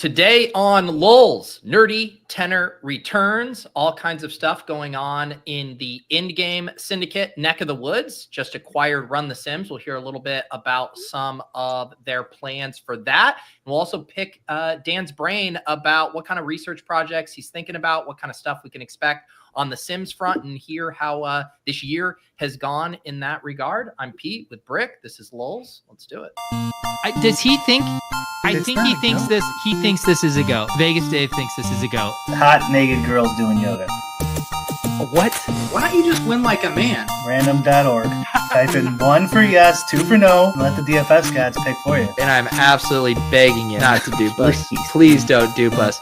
Today on Lulz, NerdyTenor returns. All kinds of stuff going on in the Endgame Syndicate neck of the woods. Just acquired Run the Sims. We'll hear a little bit about some of their plans for that. And we'll also pick Dan's brain about what kind of research projects he's thinking about, what kind of stuff we can expect on the Sims front, and hear how this year has gone in that regard. I'm Pete with Bric. This is Lulz. Let's do it. Does he think? I think he thinks this. He thinks this is a go. Vegas Dave thinks this is a go. Hot naked girls doing yoga. What? Why don't you just win like a man? Random.org. Type in 1 for yes, 2 for no, and let the DFS cats pick for you. And I'm absolutely begging you not to dupe us. Please don't dupe us.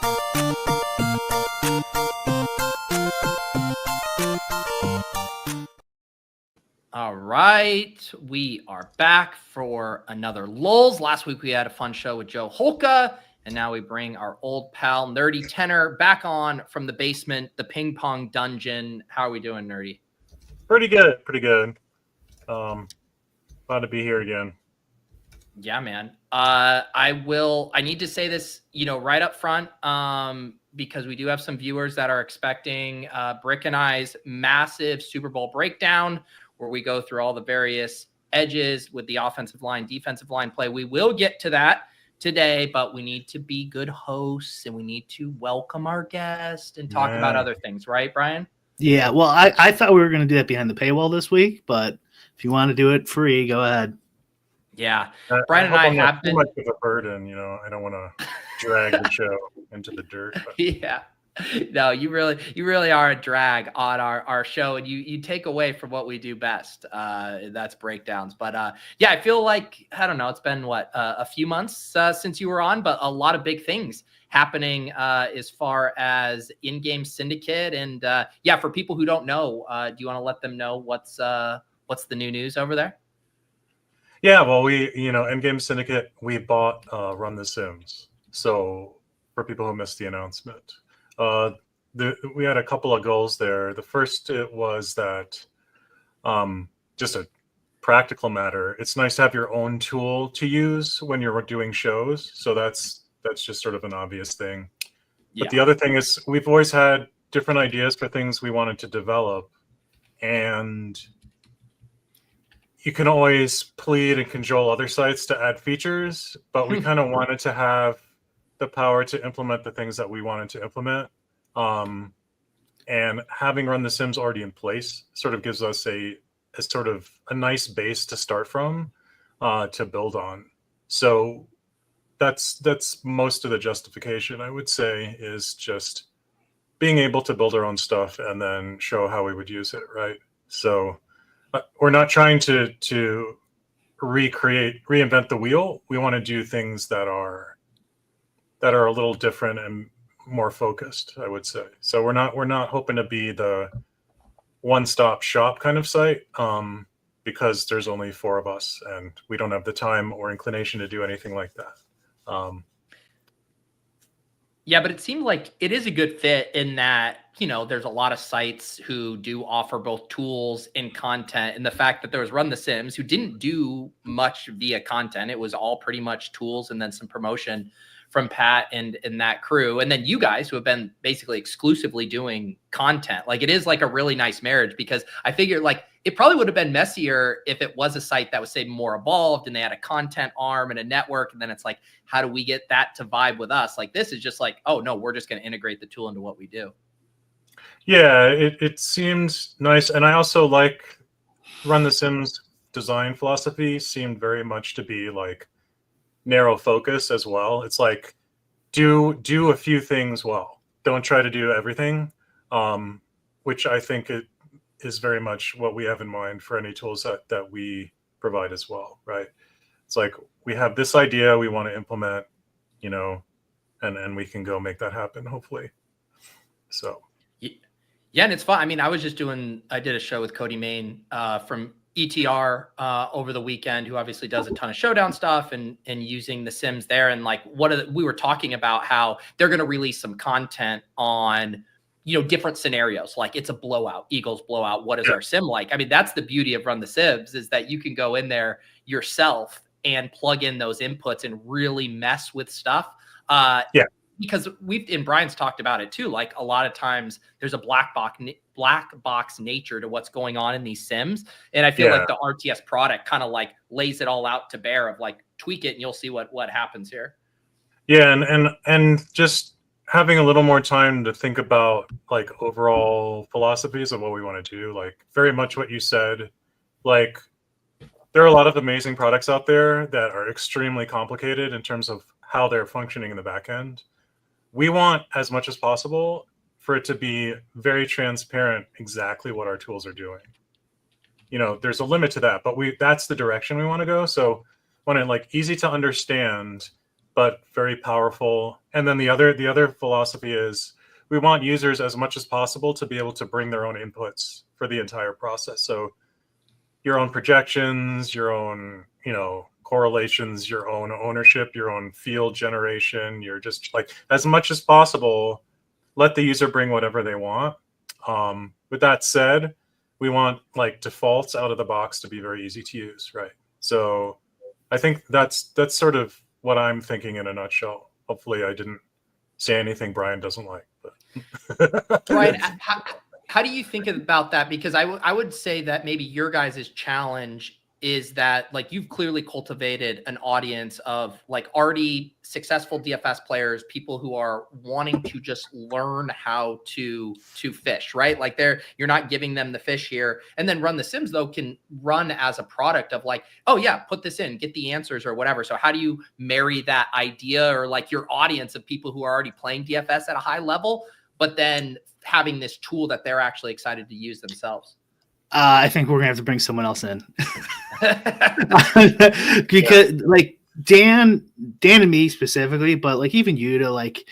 All right, we are back for another Lulz. Last week we had a fun show with Joe Holka, and now we bring our old pal NerdyTenor back on from the basement, the ping pong dungeon. How are we doing, Nerdy? Pretty good, pretty good. Glad to be here again. Yeah, man. I need to say this, right up front, because we do have some viewers that are expecting Bric and I's massive Super Bowl breakdown, where we go through all the various edges with the offensive line, defensive line play. We will get to that today, but we need to be good hosts and we need to welcome our guest and talk about other things, right, Brian? Yeah, well, I thought we were going to do that behind the paywall this week, but if you want to do it free, go ahead. Yeah, Brian and I have been too much of a burden, I don't want to drag the show into the dirt. But. Yeah. No, you really are a drag on our show, and you take away from what we do best. That's breakdowns. But yeah, I feel like, I don't know, it's been a few months since you were on, but a lot of big things happening as far as in-game syndicate. And yeah, for people who don't know, do you want to let them know what's the new news over there? Yeah, well, we Endgame Syndicate, we bought Run the Sims. So for people who missed the announcement. We had a couple of goals there. The first was that just a practical matter. It's nice to have your own tool to use when you're doing shows. So that's just sort of an obvious thing. Yeah. But the other thing is we've always had different ideas for things we wanted to develop. And you can always plead and cajole other sites to add features, but we kind of wanted to have the power to implement the things that we wanted to implement. And having Run the Sims already in place sort of gives us a sort of a nice base to start from, to build on. So that's most of the justification, I would say, is just being able to build our own stuff and then show how we would use it, right? So we're not trying to reinvent the wheel. We want to do things that are a little different and more focused, I would say. So we're not hoping to be the one-stop shop kind of site, because there's only 4 of us and we don't have the time or inclination to do anything like that. Yeah, but it seemed like it is a good fit in that, there's a lot of sites who do offer both tools and content. And the fact that there was Run the Sims, who didn't do much via content. It was all pretty much tools and then some promotion from Pat and that crew. And then you guys who have been basically exclusively doing content. Like, it is like a really nice marriage, because I figure like it probably would have been messier if it was a site that was, say, more evolved and they had a content arm and a network. And then it's like, how do we get that to vibe with us? Like, this is just like, oh no, we're just going to integrate the tool into what we do. Yeah, it seems nice. And I also like Run the Sims design philosophy seemed very much to be like narrow focus as well. It's like, do a few things well. Don't try to do everything, which I think it is very much what we have in mind for any tools that we provide as well, right? It's like, we have this idea we want to implement, and we can go make that happen, hopefully. So. Yeah, and it's fun. I mean, I did a show with Cody Main from ETR over the weekend, who obviously does a ton of showdown stuff and using the Sims there. And like, we were talking about how they're going to release some content on, different scenarios. Like, it's a blowout, Eagles blowout. What is our sim like? I mean, that's the beauty of Run the Sims, is that you can go in there yourself and plug in those inputs and really mess with stuff. Yeah. Because and Brian's talked about it too. Like a lot of times there's a black box nature to what's going on in these sims. And I feel like the RTS product kind of like lays it all out to bear of like tweak it and you'll see what happens here. Yeah. And just having a little more time to think about like overall philosophies of what we want to do, like very much what you said, like there are a lot of amazing products out there that are extremely complicated in terms of how they're functioning in the back end. We want as much as possible for it to be very transparent exactly what our tools are doing. You know, there's a limit to that, but that's the direction we want to go. So want it like easy to understand, but very powerful. And then the other philosophy is we want users as much as possible to be able to bring their own inputs for the entire process. So your own projections, your own, you know, correlations, your own ownership, your own field generation. You're just like, as much as possible, let the user bring whatever they want. With that said, we want like defaults out of the box to be very easy to use, right? So I think that's sort of what I'm thinking in a nutshell. Hopefully I didn't say anything Brian doesn't like. But Brian, how do you think about that? Because I would say that maybe your guys' challenge is that like you've clearly cultivated an audience of like already successful DFS players, people who are wanting to just learn how to fish, right? Like you're not giving them the fish here. And then Run the Sims though can run as a product of like, oh yeah, put this in, get the answers or whatever. So how do you marry that idea or like your audience of people who are already playing DFS at a high level, but then having this tool that they're actually excited to use themselves? I think we're gonna have to bring someone else in because like Dan and me specifically, but like even Yuta, like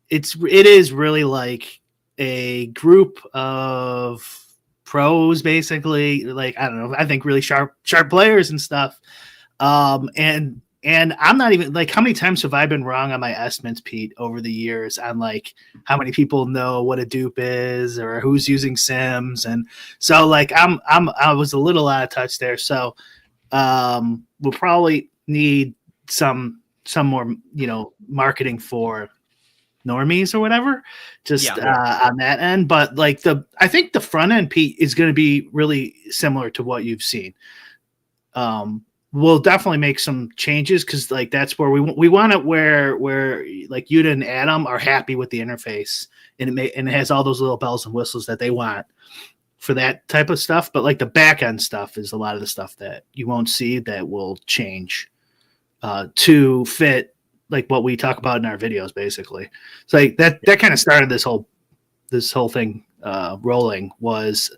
it is really like a group of pros, basically. Like I don't know, I think really sharp players and stuff. And I'm not even like, how many times have I been wrong on my estimates, Pete, over the years on like how many people know what a dupe is or who's using Sims. And so like, I was a little out of touch there. So we'll probably need some more, you know, marketing for normies or whatever, just on that end. But like I think the front end, Pete, is going to be really similar to what you've seen. We'll definitely make some changes because like that's where we want it where like Yuta and Adam are happy with the interface and it has all those little bells and whistles that they want for that type of stuff. But like the back end stuff is a lot of the stuff that you won't see that will change to fit like what we talk about in our videos, basically. So like that kind of started this whole thing rolling. Was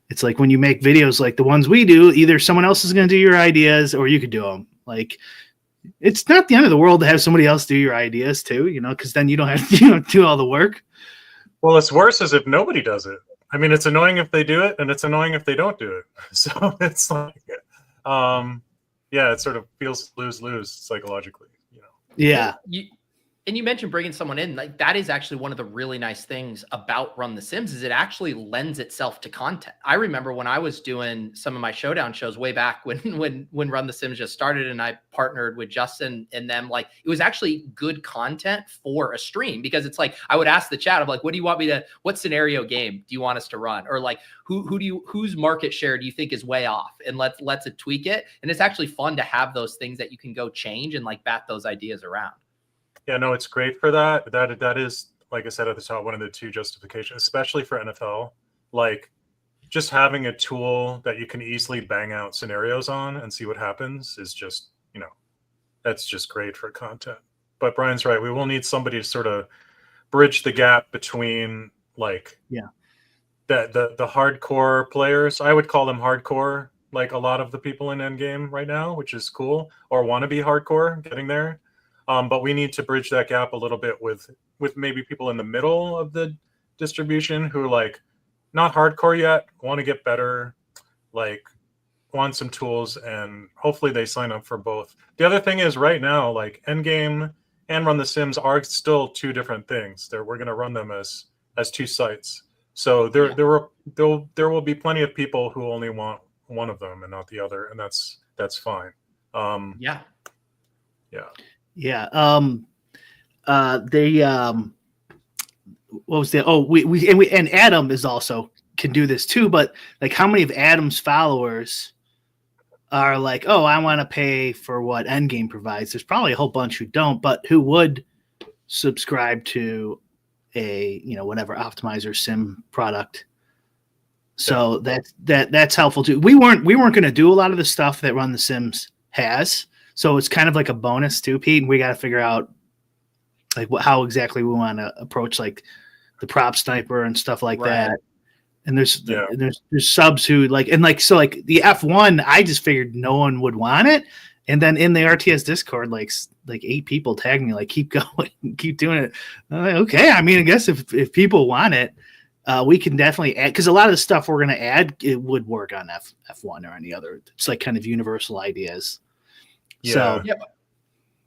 it's like when you make videos like the ones we do, either someone else is going to do your ideas or you could do them. Like, it's not the end of the world to have somebody else do your ideas too, you know, because then you don't have to do all the work. Well, it's worse as if nobody does it. I mean, it's annoying if they do it, and it's annoying if they don't do it. So it's like, it sort of feels lose-lose psychologically, you know. Yeah. And you mentioned bringing someone in, like that is actually one of the really nice things about Run the Sims is it actually lends itself to content. I remember when I was doing some of my showdown shows way back when Run the Sims just started and I partnered with Justin and them, like it was actually good content for a stream because it's like, I would ask the chat of like, what scenario game do you want us to run? Or like, whose market share do you think is way off? And let's tweak it. And it's actually fun to have those things that you can go change and like bat those ideas around. Yeah, no, it's great for that. That is, like I said at the top, one of the two justifications, especially for NFL. Like, just having a tool that you can easily bang out scenarios on and see what happens is just, you know, that's just great for content. But Brian's right. We will need somebody to sort of bridge the gap between, like, the hardcore players. I would call them hardcore, like a lot of the people in Endgame right now, which is cool, or want to be hardcore, getting there. But we need to bridge that gap a little bit with maybe people in the middle of the distribution who are like not hardcore yet, want to get better, like want some tools, and hopefully they sign up for both. The other thing is right now, like Endgame and Run the Sims are still two different things. We're going to run them as two sites. So there will be plenty of people who only want one of them and not the other, and that's fine. Yeah. Yeah. They what was the and Adam is also can do this too, but like how many of Adam's followers are like, oh, I want to pay for what Endgame provides? There's probably a whole bunch who don't, but who would subscribe to a whatever optimizer sim product. So that's helpful too. We weren't going to do a lot of the stuff that Run the Sims has, so it's kind of like a bonus too, Pete. And we got to figure out like how exactly we want to approach like the prop sniper and stuff like that. And there's subs who like so the F1. I just figured no one would want it, and then in the RTS Discord, like 8 people tagged me like keep going, keep doing it. I'm like, okay, I mean, I guess if people want it, we can definitely add, because a lot of the stuff we're going to add it would work on F1 or any other. It's like kind of universal ideas. So yeah.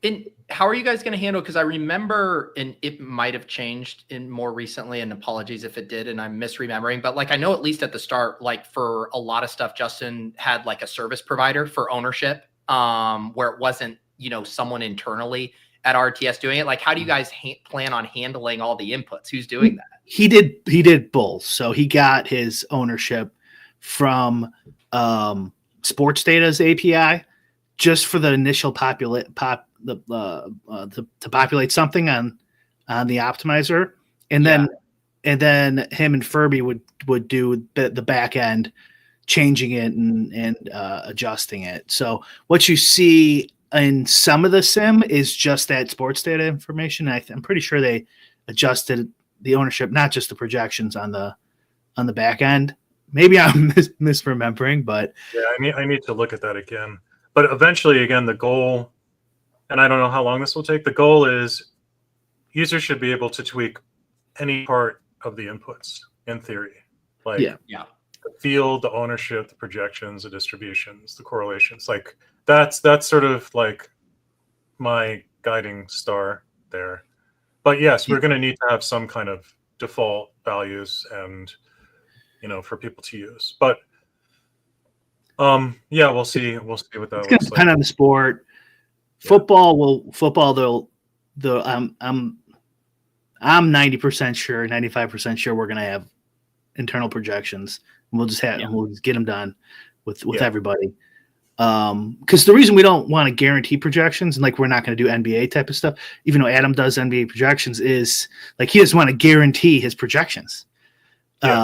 And how are you guys going to handle? Because I remember, and it might have changed in more recently, and apologies if it did, and I'm misremembering. But like I know at least at the start, like for a lot of stuff, Justin had like a service provider for ownership, where it wasn't someone internally at RTS doing it. Like, how do you guys plan on handling all the inputs? Who's doing that? He did both. So he got his ownership from Sports Data's API just for the initial to populate something on the optimizer, and then him and Furby would do the back end, changing it and adjusting it. So what you see in some of the sim is just that sports data information. I'm pretty sure they adjusted the ownership, not just the projections on the back end. Maybe I'm misremembering, but I need to look at that again. But eventually, again, the goal, and I don't know how long this will take, the goal is users should be able to tweak any part of the inputs in theory. Like the field, the ownership, the projections, the distributions, the correlations. Like that's sort of like my guiding star there. But yes, we're going to need to have some kind of default values and, for people to use. But we'll see what that looks like. It's depend on the sport. Football I'm 90% sure, 95% sure we're going to have internal projections, and we'll just get them done with everybody. Because the reason we don't want to guarantee projections, and like we're not going to do NBA type of stuff, even though Adam does NBA projections, is like he doesn't want to guarantee his projections. Like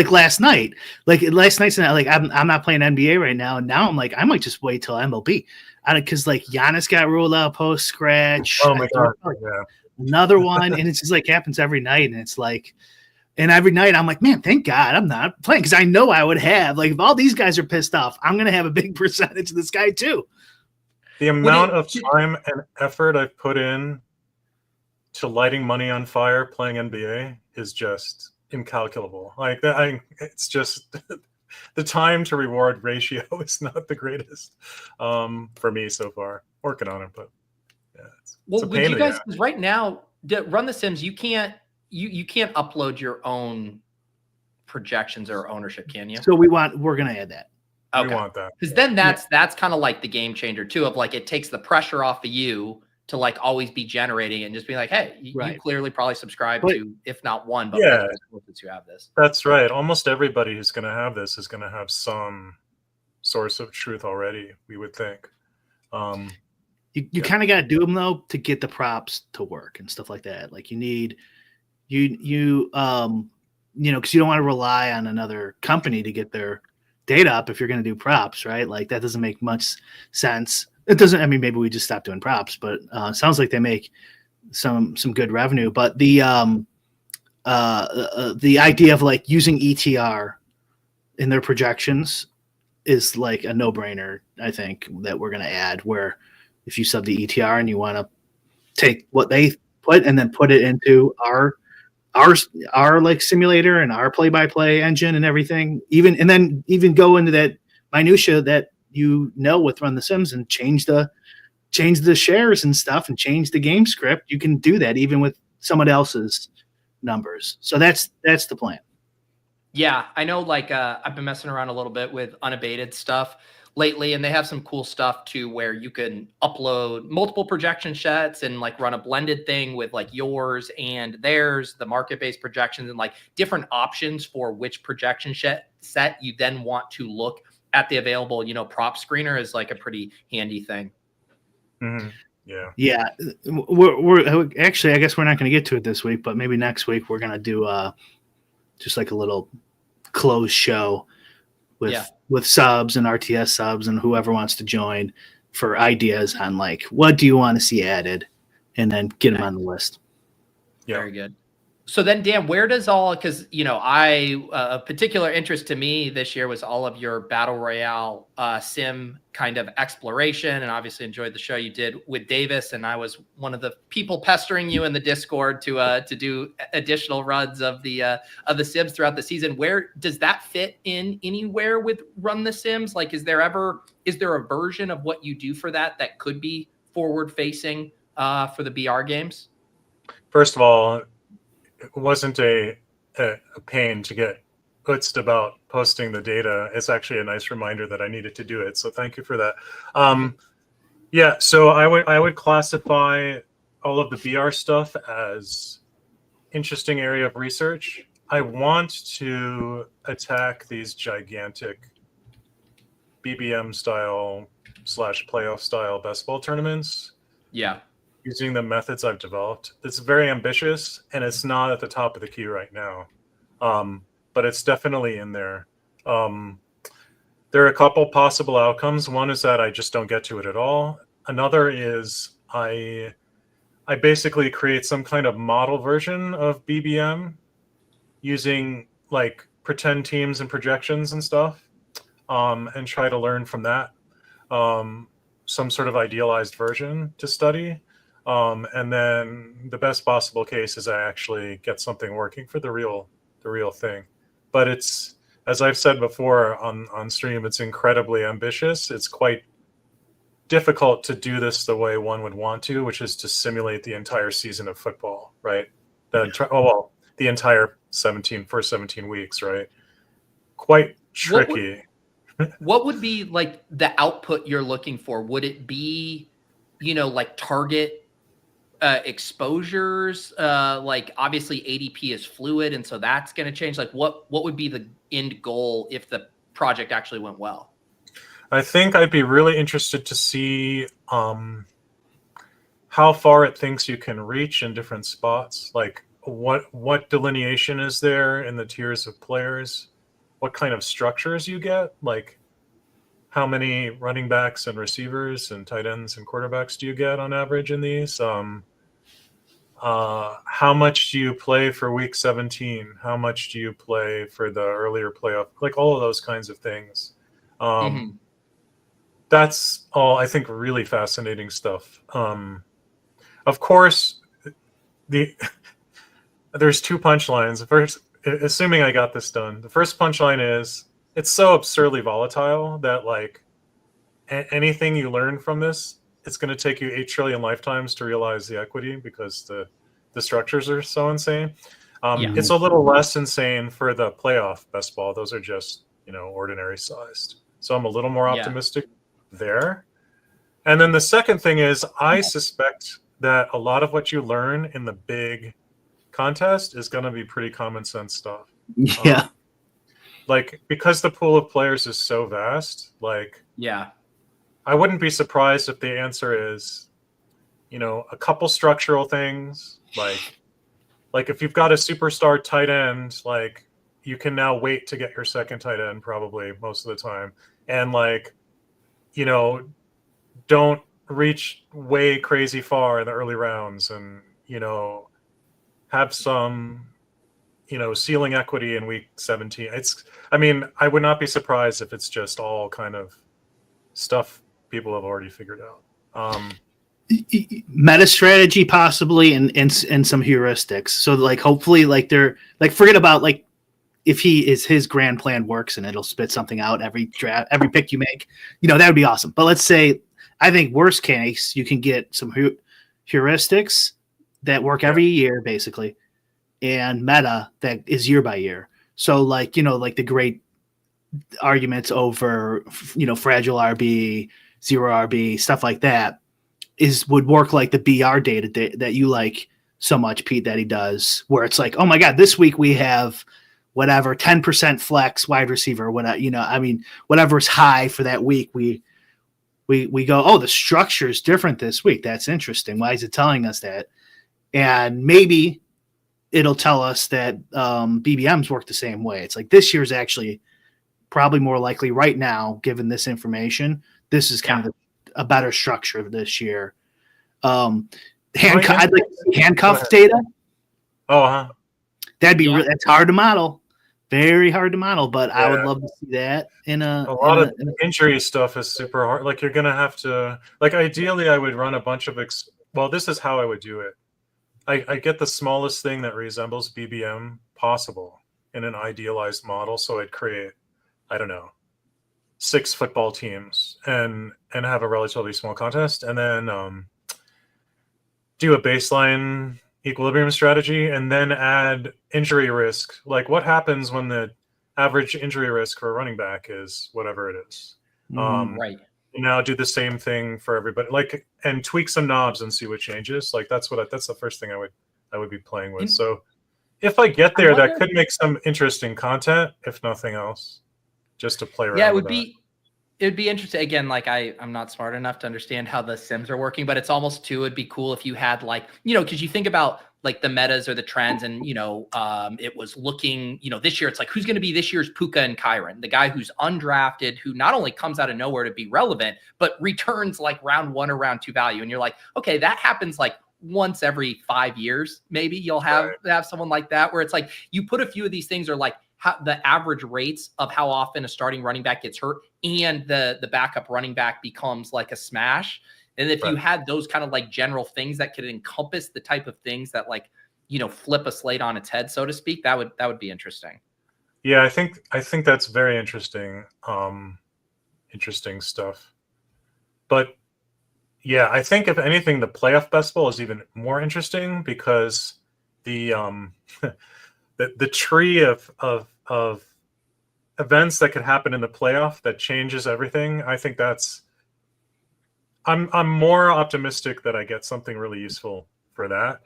last night, night's not like I'm not playing NBA right now, and now I'm like I might just wait till MLB, because like Giannis got ruled out post scratch. Oh my god! Another one, and it's just like happens every night, and it's like. And every night I'm like, man, thank God I'm not playing, because I know I would have. Like, if all these guys are pissed off, I'm going to have a big percentage of this guy too. The amount of time and effort I've put in to lighting money on fire playing NBA is just incalculable. Like, it's just the time to reward ratio is not the greatest for me so far. Working on it, but yeah. Well, would you guys, because right now, Run the Sims, you can't upload your own projections or ownership, can you? So we're going to add that. Okay. We want that. Because then that's kind of like the game changer too, of like, it takes the pressure off of you to like always be generating and just be like, hey, you clearly probably subscribe to, if not one, but you have this. That's right. Almost everybody who's going to have this is going to have some source of truth already, we would think. You kind of got to do them though to get the props to work and stuff like that. Like you need, because you don't want to rely on another company to get their data up if you're going to do props, right? Like that doesn't make much sense. It doesn't. I mean, maybe we just stop doing props, but it sounds like they make some good revenue. But the idea of like using ETR in their projections is like a no-brainer. I think that we're going to add, where if you sub the ETR and you want to take what they put and then put it into our like simulator and our play-by-play engine and everything, and then go into that minutia that with Run the Sims and change the shares and stuff and change the game script. You can do that even with someone else's numbers. So that's the plan. Yeah, I know. Like I've been messing around a little bit with unabated stuff. lately, and they have some cool stuff too, where you can upload multiple projection sets and like run a blended thing with like yours and theirs, the market-based projections, and like different options for which projection set you then want to look at the available, prop screener is like a pretty handy thing. Mm-hmm. Yeah. Yeah. We're actually, I guess we're not going to get to it this week, but maybe next week we're going to do just like a little closed show with subs and RTS subs and whoever wants to join for ideas on like, what do you want to see added, and then get them on the list. Yeah. Very good. So then, Dan, where does because a particular interest to me this year was all of your battle royale sim kind of exploration, and obviously enjoyed the show you did with Davis, and I was one of the people pestering you in the Discord to do additional runs of the sims throughout the season. Where does that fit in anywhere with Run the Sims? Like, is there a version of what you do for that could be forward facing for the BR games? First of all, it wasn't a pain to get putzed about posting the data. It's actually a nice reminder that I needed to do it. So thank you for that. Yeah, so I would classify all of the BR stuff as interesting area of research. I want to attack these gigantic BBM style / playoff style best ball tournaments. Yeah. Using the methods I've developed. It's very ambitious, and it's not at the top of the queue right now, but it's definitely in there. There are a couple possible outcomes. One is that I just don't get to it at all. Another is I basically create some kind of model version of BBM using like pretend teams and projections and stuff, and try to learn from that, some sort of idealized version to study. And then the best possible case is I actually get something working for the real thing. But it's, as I've said before on stream, it's incredibly ambitious. It's quite difficult to do this the way one would want to, which is to simulate the entire season of football, right? The entire first 17 weeks, right? Quite tricky. What would be like the output you're looking for? Would it be, like target exposures? Like obviously ADP is fluid, and so that's going to change. Like what would be the end goal if the project actually went well? I think I'd be really interested to see how far it thinks you can reach in different spots. Like what delineation is there in the tiers of players? What kind of structures you get? Like how many running backs and receivers and tight ends and quarterbacks do you get on average in these? How much do you play for week 17? How much do you play for the earlier playoff? Like all of those kinds of things. That's all, I think, really fascinating stuff. Of course, there's two punchlines. First, assuming I got this done, the first punchline is it's so absurdly volatile that like anything you learn from this, it's going to take you 8 trillion lifetimes to realize the equity because the structures are so insane. It's a little less insane for the playoff best ball. Those are just, ordinary sized. So I'm a little more optimistic there. And then the second thing is I suspect that a lot of what you learn in the big contest is going to be pretty common sense stuff. Yeah. Like because the pool of players is so vast, like I wouldn't be surprised if the answer is, a couple structural things, like if you've got a superstar tight end, like you can now wait to get your second tight end probably most of the time, and like, don't reach way crazy far in the early rounds, and have some ceiling equity in week 17. I would not be surprised if it's just all kind of stuff people have already figured out. Meta strategy possibly, and some heuristics. So like hopefully like they're like, forget about like if his grand plan works and it'll spit something out every draft, every pick you make, that would be awesome. But let's say, I think worst case, you can get some heuristics that work every year basically, and meta that is year by year. So like, like the great arguments over, fragile RB, zero RB, stuff like that would work like the BR data that you like so much, Pete, that he does, where it's like, oh my God, this week we have whatever 10% flex wide receiver, whatever's high for that week. We go, oh, the structure is different this week. That's interesting. Why is it telling us that? And maybe it'll tell us that BBMs work the same way. It's like this year's actually probably more likely right now, given this information. This is kind of a better structure this year. I'd like to see handcuff data. Oh, That'd be that's hard to model. Very hard to model, but I would love to see that in a lot of injury stuff is super hard. Like you're gonna have to ideally I would run a bunch of this is how I would do it. I get the smallest thing that resembles BBM possible in an idealized model. So I'd create, I don't know, 6 football teams and have a relatively small contest, and then do a baseline equilibrium strategy, and then add injury risk. Like what happens when the average injury risk for a running back is whatever it is. Right. Now do the same thing for everybody, and tweak some knobs and see what changes. Like that's the first thing I would be playing with. So if I get there, that could make some interesting content, if nothing else, just to play around. Yeah, it would be interesting. Again, like I'm not smart enough to understand how the sims are working, but it's almost it'd be cool if you had because you think about like the metas or the trends, and it was looking, this year it's like, who's going to be this year's Puka and Kyron, the guy who's undrafted, who not only comes out of nowhere to be relevant, but returns like round 1 or round 2 value. And you're like, okay, that happens like once every 5 years. Maybe you'll have someone like that, where it's like you put a few of these things, are like the average rates of how often a starting running back gets hurt and the backup running back becomes like a smash. And if you had those kind of like general things that could encompass the type of things that flip a slate on its head, so to speak, that would be interesting. Yeah, I think that's very interesting. Interesting stuff. But yeah, I think if anything, the playoff best ball is even more interesting, because the the tree of events that could happen in the playoff that changes everything. I think I'm more optimistic that I get something really useful for that.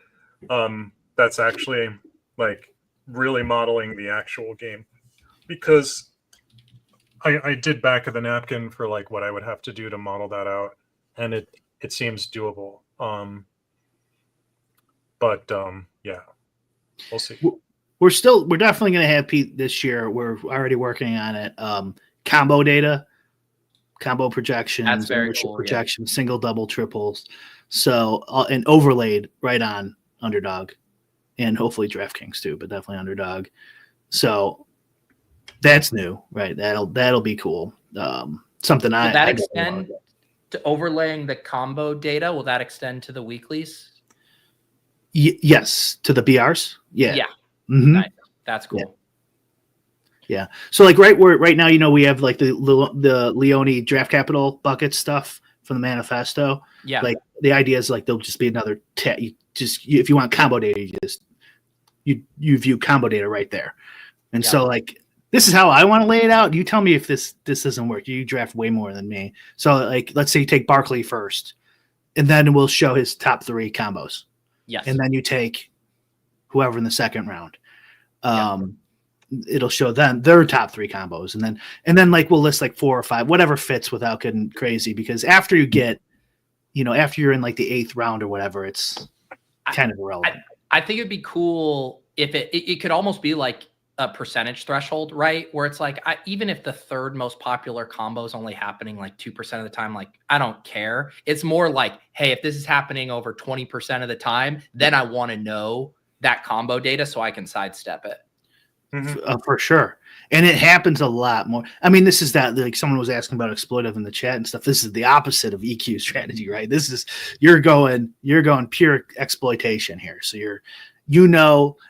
That's actually like really modeling the actual game, because I did back of the napkin for like what I would have to do to model that out, and it seems doable. But yeah, we'll see. We're definitely going to have, Pete, this year. We're already working on it. Combo data, combo projections, that's very cool, projections, single, double, triples. So and overlaid right on Underdog, and hopefully DraftKings too, but definitely Underdog. So that's new, right? That'll be cool. Something Will that extend to overlaying the combo data? Will that extend to the weeklies? Yes, to the BRs. Yeah. Mm-hmm. Nice. That's cool. Yeah. So like right now, we have like the Leone draft capital bucket stuff from the manifesto. Yeah. Like the idea is like there'll just be another if you want combo data, you view combo data right there. And so like this is how I want to lay it out. You tell me if this doesn't work. You draft way more than me. So like let's say you take Barkley first, and then we'll show his top 3 combos. Yes. And then you take whoever in the second round. It'll show them their top 3 combos, and then like we'll list like 4 or 5, whatever fits without getting crazy, because after you get, after you're in like the 8th round or whatever, it's kind of irrelevant. I think it'd be cool if it could almost be like a percentage threshold, right? Where it's like, even if the 3rd most popular combo is only happening like 2% of the time, like I don't care. It's more like, hey, if this is happening over 20% of the time, then I want to know that combo data so I can sidestep it. For sure. And it happens a lot more. I mean, this is that, like someone was asking about exploitive in the chat and stuff. This is the opposite of EQ strategy, right? This is, you're going pure exploitation here. So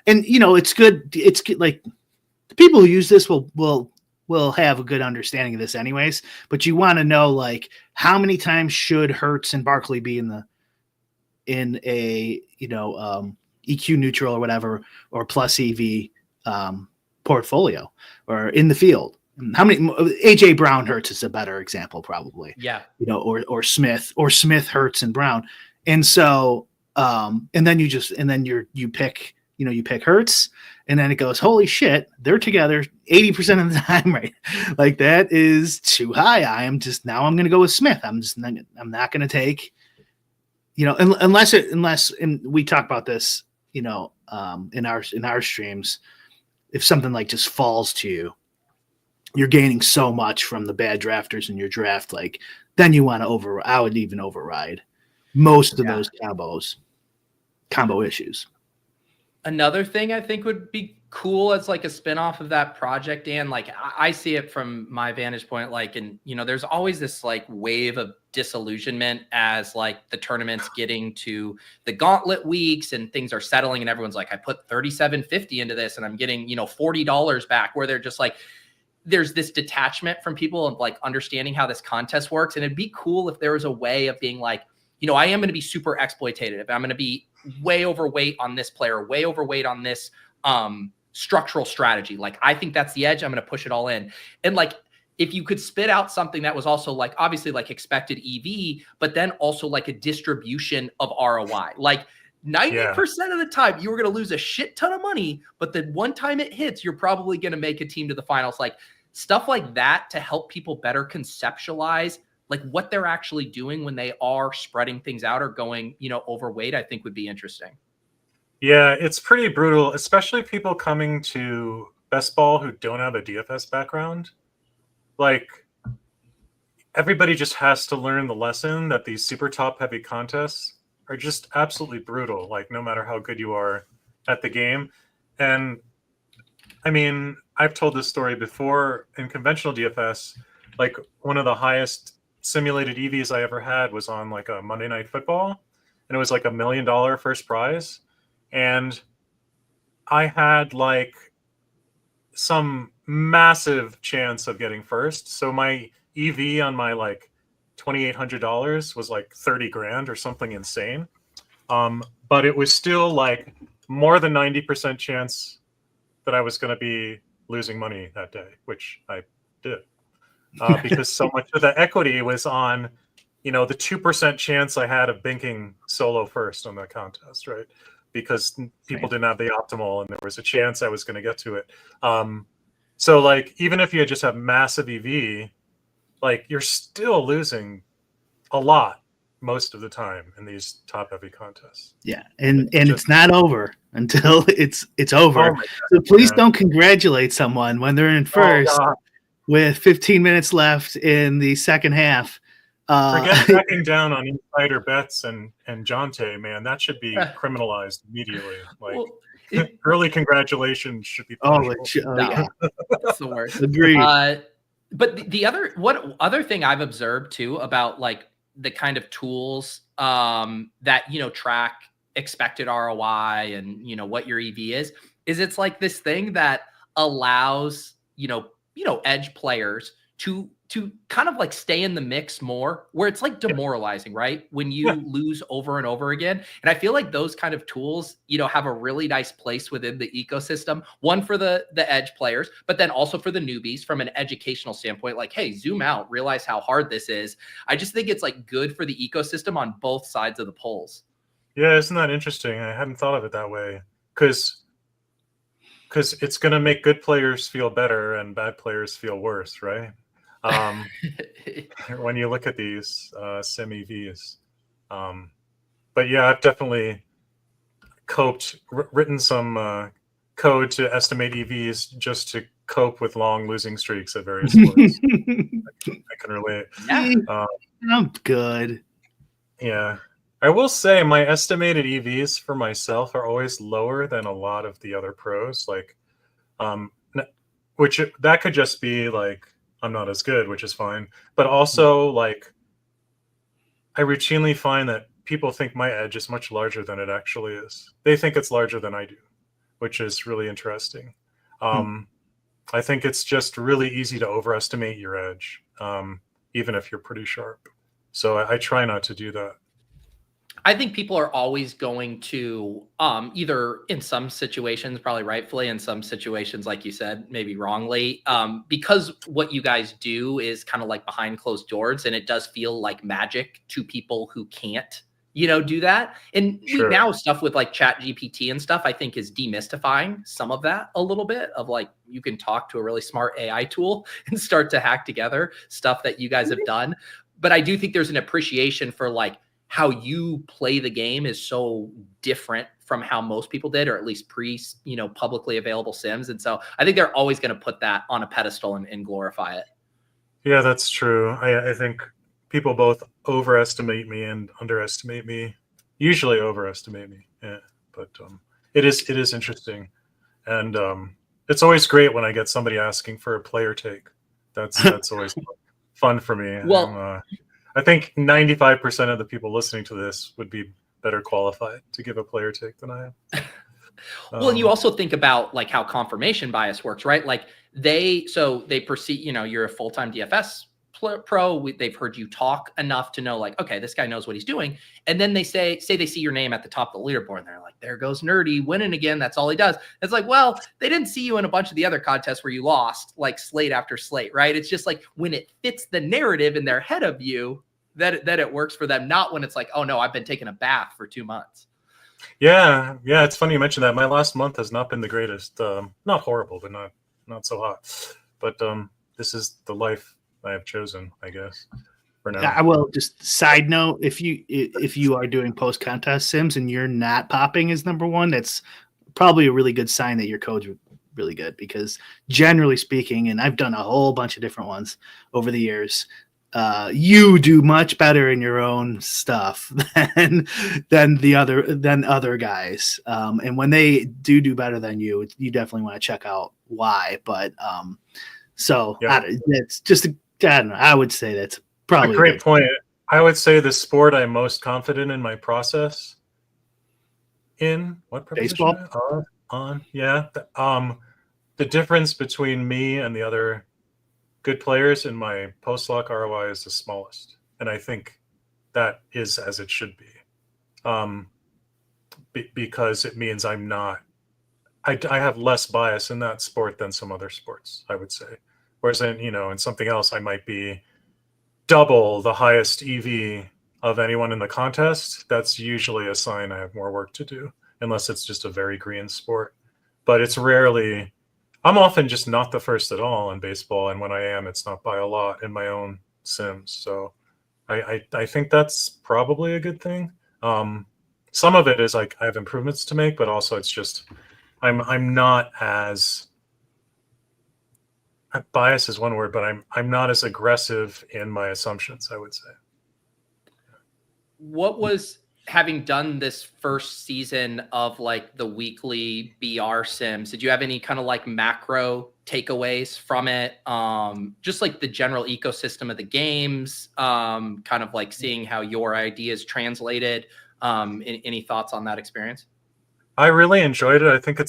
it's good. It's good. Like the people who use this will have a good understanding of this anyways, but you want to know like how many times should Hurts and Barkley be in a EQ neutral or whatever, or plus EV portfolio or in the field. How many? AJ Brown Hurts is a better example, probably. Yeah. Or Smith Hurts and Brown, and so and then you pick Hurts, and then it goes, holy shit, they're together 80% of the time, right? Like that is too high. I'm going to go with Smith. I'm not going to take, unless and we talk about this, in our streams, if something like just falls to you, you're gaining so much from the bad drafters in your draft. Like then you want to I would even override most of those combo issues. Another thing I think would be cool as like a spinoff of that project, Dan, like I see it from my vantage point, like, and there's always this like wave of disillusionment as like the tournament's getting to the gauntlet weeks and things are settling and everyone's like, I put $37.50 into this and I'm getting, $40 back, where they're just like, there's this detachment from people and like understanding how this contest works. And it'd be cool if there was a way of being like, I am going to be super exploitative. I'm going to be way overweight on this player, way overweight on this structural strategy. Like, I think that's the edge. I'm going to push it all in. And like, if you could spit out something that was also like, obviously like expected EV, but then also like a distribution of ROI, like 90% of the time you were going to lose a shit ton of money, but then one time it hits, you're probably going to make a team to the finals. Like stuff like that to help people better conceptualize like what they're actually doing when they are spreading things out or going, overweight, I think would be interesting. Yeah, it's pretty brutal, especially people coming to best ball who don't have a DFS background. Like everybody just has to learn the lesson that these super top heavy contests are just absolutely brutal. Like no matter how good you are at the game. And I mean, I've told this story before in conventional DFS, like one of the highest simulated EVs I ever had was on like a Monday Night Football, and it was like $1 million first prize. And I had like some massive chance of getting first. So my EV on my like $2,800 was like 30 grand or something insane. But it was still like more than 90% chance that I was going to be losing money that day, which I did. Because so much of the equity was on, the 2% chance I had of binking solo first on that contest, right? Because people didn't have the optimal and there was a chance I was going to get to it. So like, even if you just have massive EV, like you're still losing a lot most of the time in these top heavy contests. Yeah. And it's not over until it's over. Oh so please don't congratulate someone when they're in first. With 15 minutes left in the second half. Forget backing down on insider bets and Jonte, man. That should be criminalized immediately. Like early congratulations should be punishable. Yeah. That's the worst. Agreed. But the other thing I've observed too about like the kind of tools that track expected ROI and what your EV is it's like this thing that allows edge players to kind of like stay in the mix more, where it's like demoralizing, right? When you lose over and over again. And I feel like those kind of tools, have a really nice place within the ecosystem. One for the edge players, but then also for the newbies from an educational standpoint, like, hey, zoom out, realize how hard this is. I just think it's like good for the ecosystem on both sides of the polls. Yeah, isn't that interesting? I hadn't thought of it that way. Because it's going to make good players feel better and bad players feel worse, right? When you look at these sim EVs. But yeah, I've definitely written some code to estimate EVs just to cope with long losing streaks at various points. I can relate. I'm good. Yeah. I will say my estimated EVs for myself are always lower than a lot of the other pros. Like, which that could just be like I'm not as good, which is fine. But also, like, I routinely find that people think my edge is much larger than it actually is. They think it's larger than I do, which is really interesting. I think it's just really easy to overestimate your edge, even if you're pretty sharp. So I try not to do that. I think people are always going to either in some situations, probably rightfully, in some situations, like you said, maybe wrongly, because what you guys do is kind of like behind closed doors, and it does feel like magic to people who can't, do that. And Sure. now stuff with like Chat GPT and stuff, I think is demystifying some of that a little bit of like, you can talk to a really smart AI tool and start to hack together stuff that you guys have done. But I do think there's an appreciation for like, how you play the game is so different from how most people did, or at least publicly available Sims. And so I think they're always going to put that on a pedestal and glorify it. Yeah, that's true. I think people both overestimate me and underestimate me. Usually overestimate me. Yeah, but it is interesting, and it's always great when I get somebody asking for a player take. That's always fun for me. Well, I think 95% of the people listening to this would be better qualified to give a player take than I am. Well, and you also think about like how confirmation bias works, right? Like they perceive, you're a full-time DFS pro. They've heard you talk enough to know like, okay, this guy knows what he's doing. And then they say they see your name at the top of the leaderboard and they're like, there goes Nerdy winning again. That's all he does. It's like, well, they didn't see you in a bunch of the other contests where you lost like slate after slate, right? It's just like when it fits the narrative in their head of you, that it works for them, not when it's like, oh no, I've been taking a bath for 2 months. Yeah, it's funny you mentioned that. My last month has not been the greatest. Not horrible, but not so hot. But this is the life I have chosen, I guess, for now. I will just side note, if you are doing post contest Sims and you're not popping as number one, that's probably a really good sign that your code's really good, because generally speaking, and I've done a whole bunch of different ones over the years, you do much better in your own stuff than other guys. And when they do better than you definitely want to check out why. But it's just I don't know. I would say that's probably a great point. I would say the sport I'm most confident in my process in what baseball. The difference between me and the other good players in my post-lock ROI is the smallest, and I think that is as it should be, because it means I have less bias in that sport than some other sports, I would say. Whereas in something else, I might be double the highest EV of anyone in the contest. That's usually a sign I have more work to do, unless it's just a very green sport. But it's rarely. I'm often just not the first at all in baseball, and when I am, it's not by a lot in my own Sims. So I think that's probably a good thing. Some of it is like I have improvements to make, but also it's just I'm not as bias is one word, but I'm not as aggressive in my assumptions, I would say. What was, having done this first season of like the weekly BR Sims, did you have any kind of like macro takeaways from it? Just like the general ecosystem of the games, kind of like seeing how your ideas translated. Any thoughts on that experience? I really enjoyed it. I think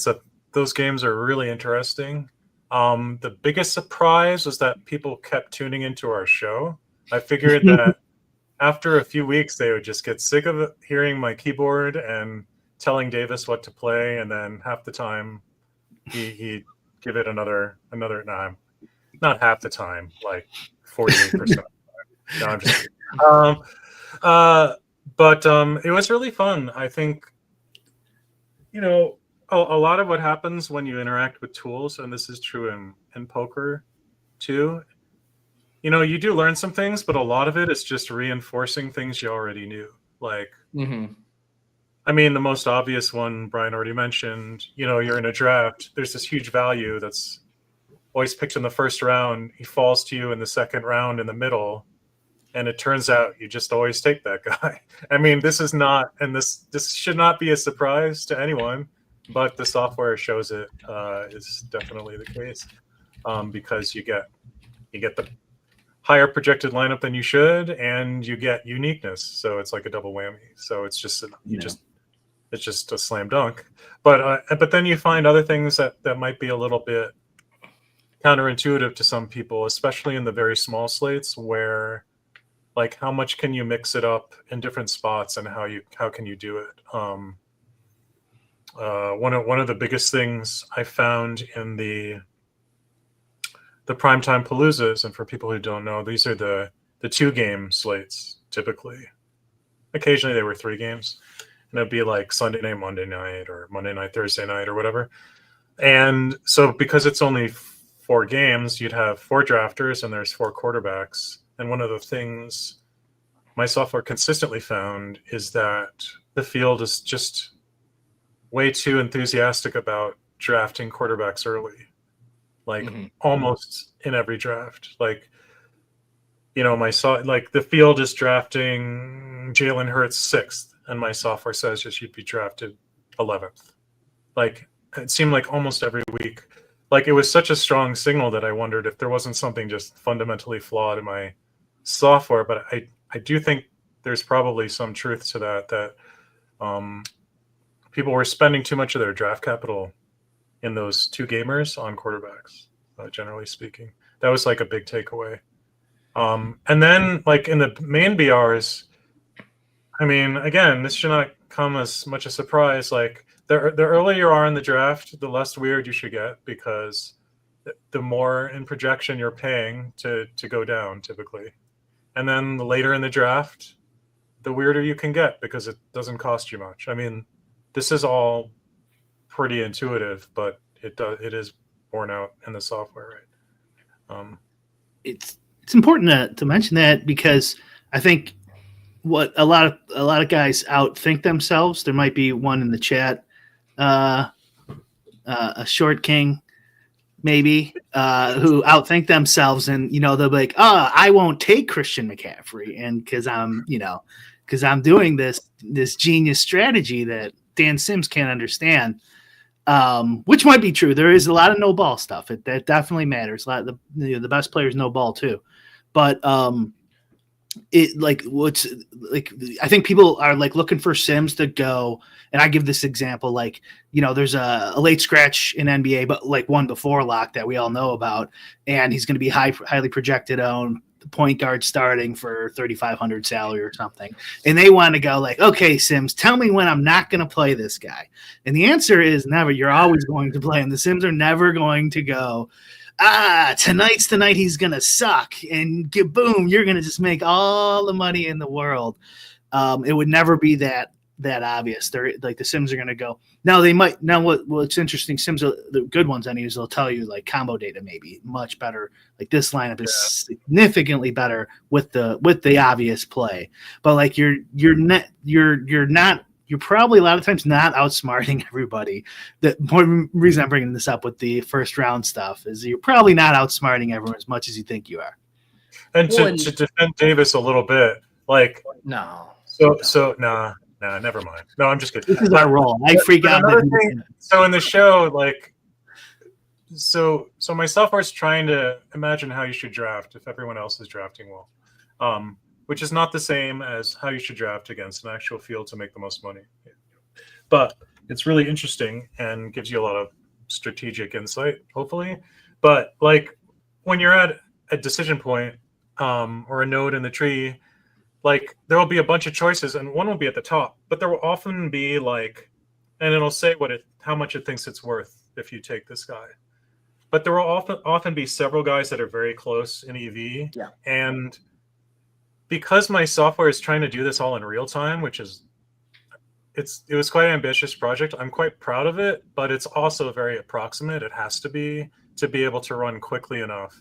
those games are really interesting. The biggest surprise was that people kept tuning into our show. I figured that after a few weeks, they would just get sick of hearing my keyboard and telling Davis what to play, and then half the time he'd give it another. No, not half the time, like 48%. No, I'm just kidding. But it was really fun. I think, a lot of what happens when you interact with tools, and this is true in poker too, you do learn some things, but a lot of it is just reinforcing things you already knew. Like, I mean, the most obvious one Brian already mentioned, you're in a draft. There's this huge value that's always picked in the first round. He falls to you in the second round in the middle. And it turns out you just always take that guy. I mean, this is not, and this should not be a surprise to anyone, but the software shows it is definitely the case, because you get the higher projected lineup than you should, and you get uniqueness. So it's like a double whammy. So it's just it's just a slam dunk. But then you find other things that might be a little bit counterintuitive to some people, especially in the very small slates where like how much can you mix it up in different spots, and how can you do it. One of the biggest things I found in the primetime paloozas, and for people who don't know, these are the 2-game slates typically. Occasionally they were 3 games, and it'd be like Sunday night, Monday night, or Monday night, Thursday night, or whatever. And so because it's only 4 games, you'd have 4 drafters and there's 4 quarterbacks. And one of the things my software consistently found is that the field is just way too enthusiastic about drafting quarterbacks early, like almost in every draft. Like, you know, like the field is drafting Jalen Hurts 6th, and my software says you should be drafted 11th. Like, it seemed like almost every week. Like, it was such a strong signal that I wondered if there wasn't something just fundamentally flawed in my software. But I do think there's probably some truth to that people were spending too much of their draft capital in those 2 gamers on quarterbacks, generally speaking. That was like a big takeaway. And then, like, in the main BRs, I mean, again, this should not come as much a surprise. Like, the earlier you are in the draft, the less weird you should get, because the more in projection you're paying to go down, typically. And then the later in the draft, the weirder you can get, because it doesn't cost you much. I mean, this is all pretty intuitive, but it is borne out in the software, right? It's important to mention that, because I think what a lot of guys outthink themselves. There might be one in the chat, a short king maybe, who outthink themselves, and they'll be like, I won't take Christian McCaffrey, and because I'm doing this genius strategy that Dan Sims can't understand, which might be true. There is a lot of no ball stuff. That definitely matters. A lot of the best players no ball too, but I think people are like looking for Sims to go. And I give this example, like, there's a late scratch in NBA, but like one before lock that we all know about, and he's going to be highly projected on the point guard starting for 3,500 salary or something. And they want to go like, okay, Sims, tell me when I'm not going to play this guy. And the answer is never. You're always going to play him. The Sims are never going to go, tonight's the night he's going to suck, and boom, you're going to just make all the money in the world. It would never be that obvious. They're like, the Sims are going to go. Now they might. Now what's interesting, Sims, the good ones anyways, they'll tell you like combo data maybe much better. Like this lineup is significantly better with the obvious play. But like you're probably a lot of times not outsmarting everybody. The reason I'm bringing this up with the first round stuff is you're probably not outsmarting everyone as much as you think you are. And to defend Davis a little bit, like, No. So nah, never mind. No, I'm just kidding. This is our role. I freak out. So in the show, like, so my software is trying to imagine how you should draft if everyone else is drafting well, which is not the same as how you should draft against an actual field to make the most money. But it's really interesting and gives you a lot of strategic insight, hopefully. But like when you're at a decision point or a node in the tree, like there will be a bunch of choices, and one will be at the top, but there will often be like, and it'll say how much it thinks it's worth if you take this guy. But there will often be several guys that are very close in EV. Yeah. And because my software is trying to do this all in real time, which is it was quite an ambitious project. I'm quite proud of it, but it's also very approximate. It has to be able to run quickly enough,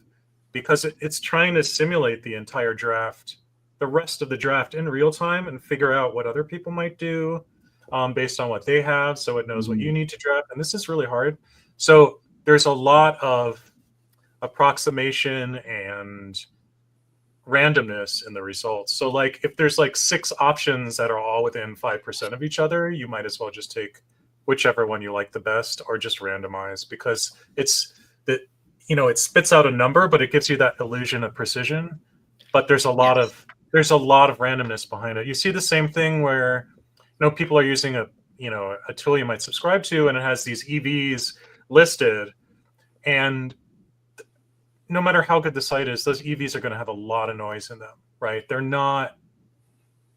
because it's trying to simulate the entire draft, the rest of the draft in real time, and figure out what other people might do based on what they have, so it knows what you need to draft. And this is really hard. So there's a lot of approximation and randomness in the results. So like if there's like 6 options that are all within 5% of each other, you might as well just take whichever one you like the best, or just randomize, because it's that, it spits out a number, but it gives you that illusion of precision. But there's a lot of randomness behind it. You see the same thing where people are using a tool you might subscribe to, and it has these EVs listed, and no matter how good the site is, those EVs are going to have a lot of noise in them. right? They're not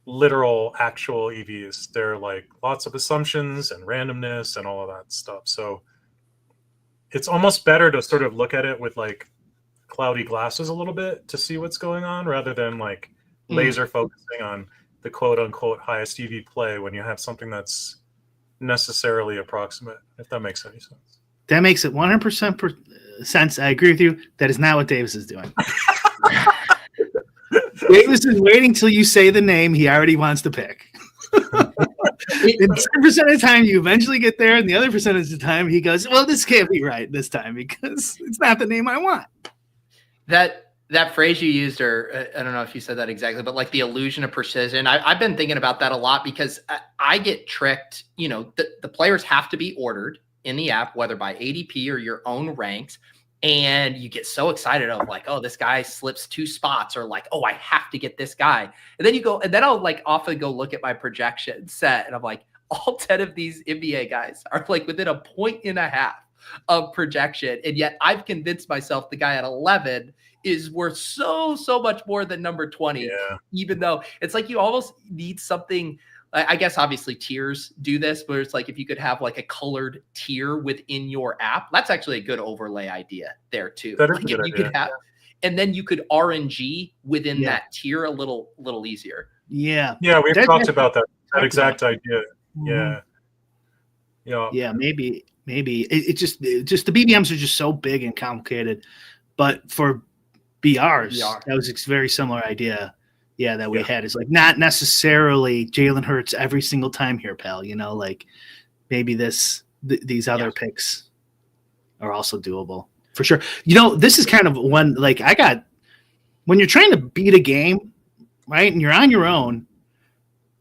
literal actual EVs. They're like lots of assumptions and randomness and all of that stuff. So it's almost better to sort of look at it with like cloudy glasses a little bit to see what's going on rather than like laser focusing on the quote unquote highest EV play when you have something that's necessarily approximate, if that makes any sense. That makes it 100% sense. I agree with you. That is not what Davis is doing. Davis is waiting till you say the name he already wants to pick. And 10% of the time you eventually get there, and the other percentage of the time he goes, well, this can't be right this time because it's not the name I want. That phrase you used, or I don't know if you said that exactly, but like the illusion of precision, I've been thinking about that a lot because I get tricked. You know, the players have to be ordered in the app, whether by ADP or your own ranks. And you get so excited of like, oh, this guy slips 2 spots, or like, oh, I have to get this guy. And then you go, and then I'll like often go look at my projection set, and I'm like, all 10 of these NBA guys are like within a 1.5 of projection. And yet I've convinced myself the guy at 11 is worth so much more than number 20, even though it's like you almost need something. I guess obviously tiers do this, but it's like if you could have like a colored tier within your app, that's actually a good overlay idea there too. That is like a good if you idea. could have, and then you could RNG within that tier a little easier. Yeah. Yeah, we've talked about that exact idea. Yeah. Yeah, maybe. It just the BBMs are just so big and complicated. But for BRs, that was a very similar idea. Yeah, that we had is like not necessarily Jalen Hurts every single time here, pal. You know, like maybe these other picks are also doable for sure. You know, this is kind of one like when you're trying to beat a game, right? And you're on your own,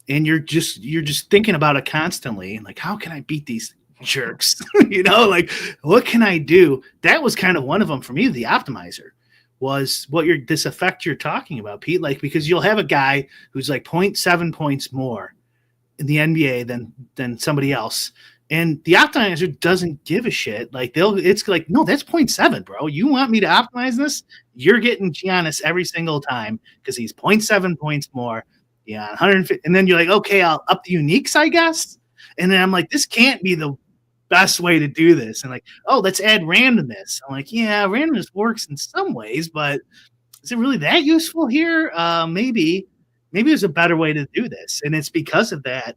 and you're just thinking about it constantly, like how can I beat these jerks? You know, like what can I do? That was kind of one of them for me. The optimizer was this effect you're talking about, Pete, like, because you'll have a guy who's like 0.7 points more in the NBA than somebody else. And the optimizer doesn't give a shit. Like it's like, no, that's 0.7, bro. You want me to optimize this? You're getting Giannis every single time because he's 0.7 points more. Yeah. 150. And then you're like, okay, I'll up the uniques, I guess. And then I'm like, this can't be the best way to do this. And like, oh, let's add randomness. I'm like, yeah, randomness works in some ways, but is it really that useful here? Maybe there's a better way to do this. And it's because of that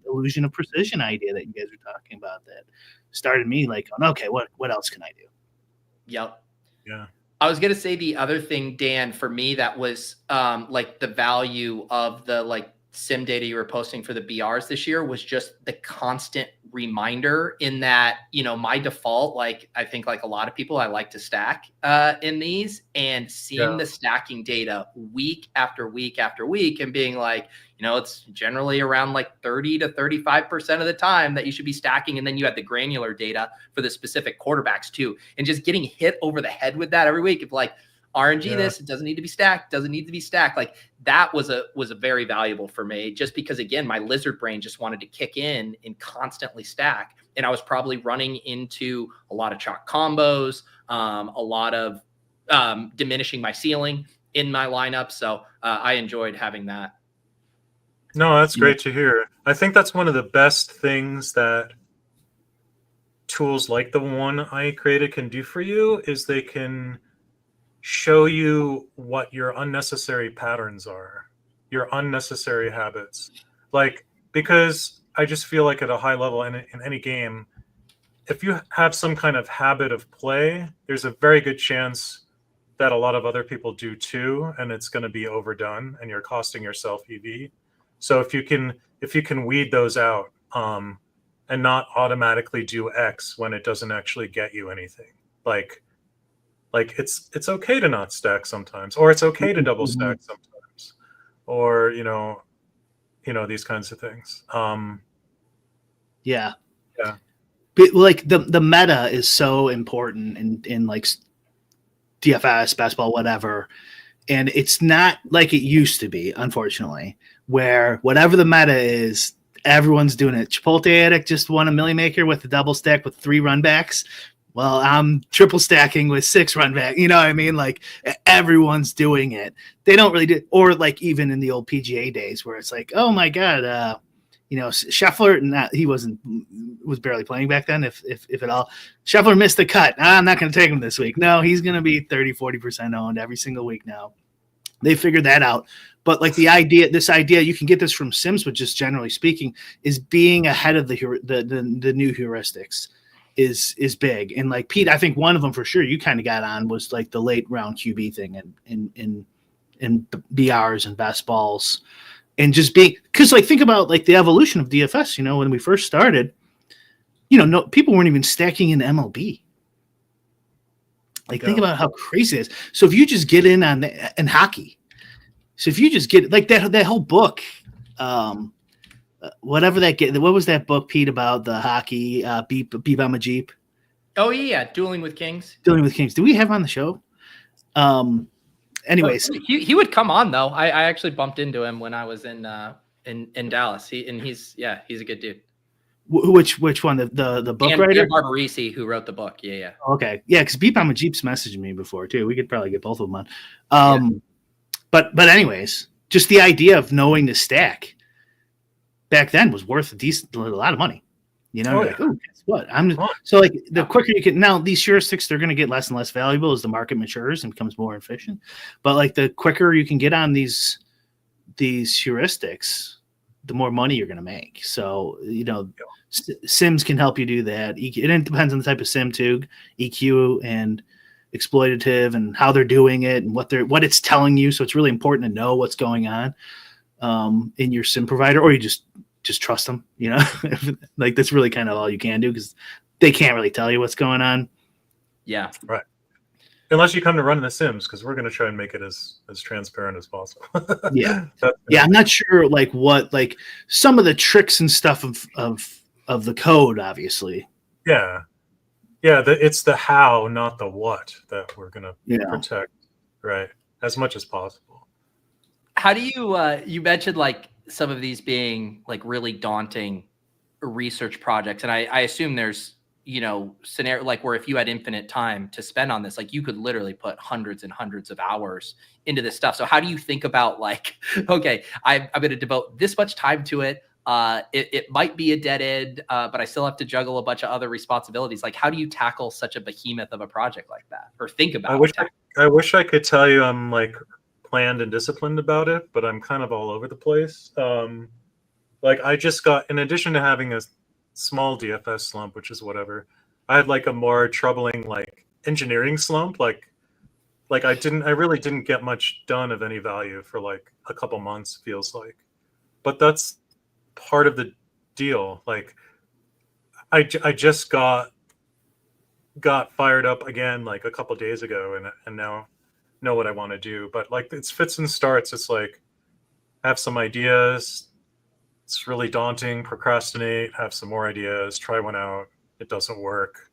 illusion of precision idea that you guys are talking about that started me like, okay, what else can I do? Yep. Yeah. I was going to say the other thing, Dan, for me, that was like the value of the like sim data you were posting for the BRs this year was just the constant reminder in that, you know, my default, like I think like a lot of people, I like to stack in these, and seeing the stacking data week after week after week and being like, you know, it's generally around like 30 to 35% of the time that you should be stacking. And then you had the granular data for the specific quarterbacks too. And just getting hit over the head with that every week of like, RNG this, it doesn't need to be stacked, doesn't need to be stacked. Like that was a very valuable for me, just because again, my lizard brain just wanted to kick in and constantly stack. And I was probably running into a lot of chalk combos, a lot of diminishing my ceiling in my lineup. So I enjoyed having that. No, that's great to hear. I think that's one of the best things that tools like the one I created can do for you is they can show you what your unnecessary patterns are, your unnecessary habits. Like, because I just feel like at a high level in any game, if you have some kind of habit of play, there's a very good chance that a lot of other people do too, and it's going to be overdone and you're costing yourself EV. So if you can weed those out and not automatically do X when it doesn't actually get you anything, like it's okay to not stack sometimes, or it's okay to double stack sometimes, or you know these kinds of things. Yeah. But like the meta is so important in like DFS, basketball, whatever, and it's not like it used to be, unfortunately, where whatever the meta is, everyone's doing it. Chipotle Addict just won a Millie Maker with a double stack with 3 run backs. well, I'm triple stacking with 6 run back. You know what I mean? Like everyone's doing it. They don't really do, or like even in the old PGA days where it's like, oh my God, Scheffler, he was barely playing back then, if at all. Scheffler missed the cut. I'm not going to take him this week. No, he's going to be 30-40% owned every single week now. They figured that out. But like this idea, you can get this from Sims, but just generally speaking, is being ahead of the new heuristics is big. And like Pete, I think one of them for sure you kind of got on was like the late round QB thing in BRs and best balls. And just being, because like think about like the evolution of DFS. You know, when we first started, no people weren't even stacking in MLB. Like think about how crazy it is. So if you just get in on and hockey, so if you just get like that whole book, what was that book, Pete, about the hockey? Beep I'm a Jeep. Oh yeah, Dueling with Kings. Do we have on the show? Anyways, he would come on though. I actually bumped into him when I was in Dallas. He's a good dude. Which one? The book writer? Barbarisi, who wrote the book. Yeah. Okay. Yeah, because Beep I'm a Jeep's messaged me before too. We could probably get both of them on. But anyways, just the idea of knowing to stack back then was worth a lot of money. You know, like, oh, guess what? So like the quicker you can now, these heuristics, they're going to get less and less valuable as the market matures and becomes more efficient. But like the quicker you can get on these heuristics, the more money you're going to make. So, Sims can help you do that. It depends on the type of sim too, EQ and exploitative and how they're doing it and what it's telling you. So it's really important to know what's going on in your sim provider, or you just trust them, like that's really kind of all you can do because they can't really tell you what's going on. Yeah. Right. Unless you come to run the Sims, because we're going to try and make it as transparent as possible. Yeah. I'm not sure what some of the tricks and stuff of the code, obviously. Yeah. It's the how, not the what, that we're going to protect, right? As much as possible. How do you, you mentioned like some of these being like really daunting research projects. And I assume there's, scenario like where if you had infinite time to spend on this, like you could literally put hundreds and hundreds of hours into this stuff. So how do you think about like, okay, I'm going to devote this much time to it. It might be a dead end, but I still have to juggle a bunch of other responsibilities. Like, how do you tackle such a behemoth of a project like that, or think about? I wish I could tell you I'm like planned and disciplined about it, but I'm kind of all over the place. Like I just got, in addition to having a small DFS slump, which is whatever, I had like a more troubling like engineering slump. Like I really didn't get much done of any value for like a couple months, feels like. But that's part of the deal. Like I just got fired up again like a couple days ago, and now know what I want to do. But like it's fits and starts. It's like have some ideas. It's really daunting. Procrastinate. Have some more ideas. Try one out. It doesn't work.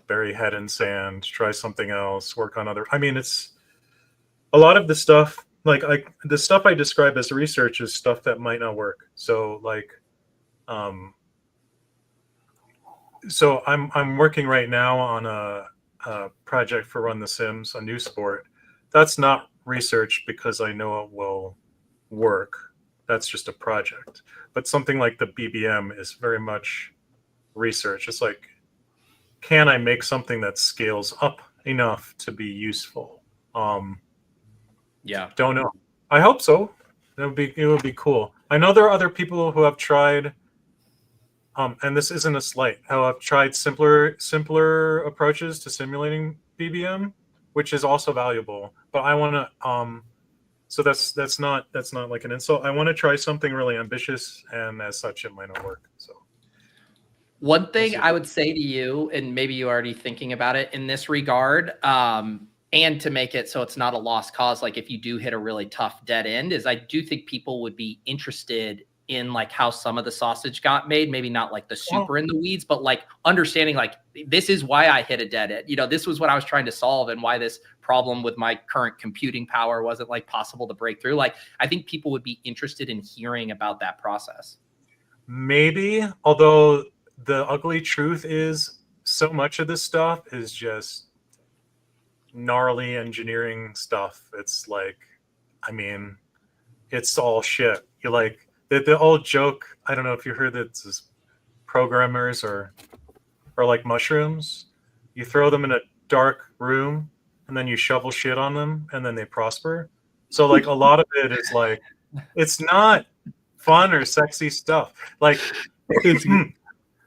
Bury head in sand. Try something else. Work on other. I mean, it's a lot of the stuff. Like the stuff I describe as research is stuff that might not work. So like, so I'm working right now on a project for Run the Sims, a new sport. That's not research because I know it will work. That's just a project. But something like the BBM is very much research. It's like, can I make something that scales up enough to be useful? Yeah. Don't know. I hope so. It would be cool. I know there are other people who have tried, and this isn't a slight, how I've tried simpler approaches to simulating BBM, which is also valuable. But I want to, so that's not like an insult. I want to try something really ambitious, and as such, it might not work. So. One thing I would say to you, and maybe you're already thinking about it in this regard, and to make it so it's not a lost cause, like if you do hit a really tough dead end, is I do think people would be interested in like how some of the sausage got made, maybe not like the super in the weeds, but like understanding like this is why I hit a dead end. This was what I was trying to solve and why this problem with my current computing power wasn't like possible to break through. Like I think people would be interested in hearing about that process. Maybe, although the ugly truth is so much of this stuff is just gnarly engineering stuff. It's like, I mean, it's all shit. You like the old joke. I don't know if you heard that. It's programmers or like mushrooms. You throw them in a dark room and then you shovel shit on them and then they prosper. So like a lot of it is like, it's not fun or sexy stuff. Like,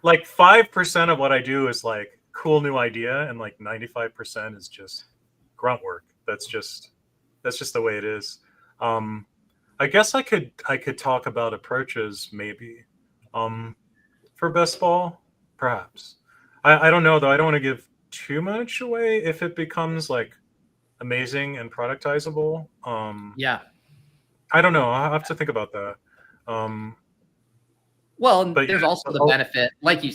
like 5% of what I do is like cool new idea, and like 95% is just grunt work. That's just the way it is. I guess I could talk about approaches maybe. For best ball, perhaps. I don't know though. I don't want to give too much away if it becomes like amazing and productizable. Yeah. I don't know. I have to think about that. Well, and But there's yeah, also the benefit, like you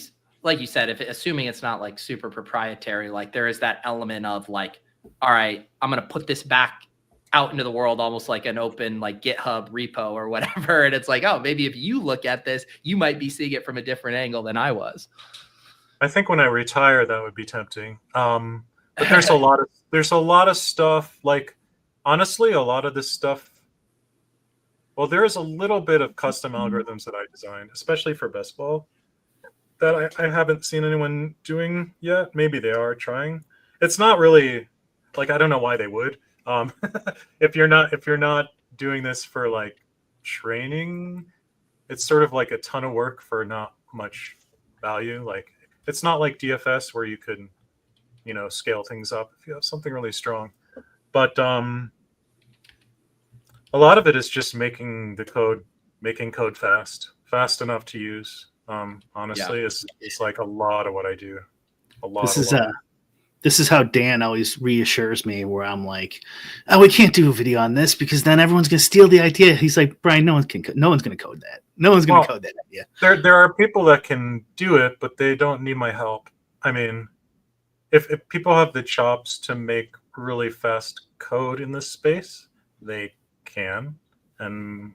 said, if assuming it's not like super proprietary, like there is that element of like, all right, I'm gonna put this back out into the world, almost like an open like GitHub repo or whatever. And it's like, oh, maybe if you look at this, you might be seeing it from a different angle than I was. I think when I retire, that would be tempting. But there's a lot of stuff. Like honestly, a lot of this stuff. Well, there is a little bit of custom algorithms that I designed, especially for best ball, that I haven't seen anyone doing yet. Maybe they are trying. It's not really like, I don't know why they would. If you're not doing this for like training, it's sort of like a ton of work for not much value. Like it's not like DFS where you could, scale things up if you have something really strong. But a lot of it is just making code fast enough to use. Honestly, it's like a lot of what I do. This is how Dan always reassures me, where I'm like, "Oh, we can't do a video on this because then everyone's gonna steal the idea." He's like, "Brian, no one's gonna code that. No one's gonna code that idea." There are people that can do it, but they don't need my help. I mean, if people have the chops to make really fast code in this space, they can, and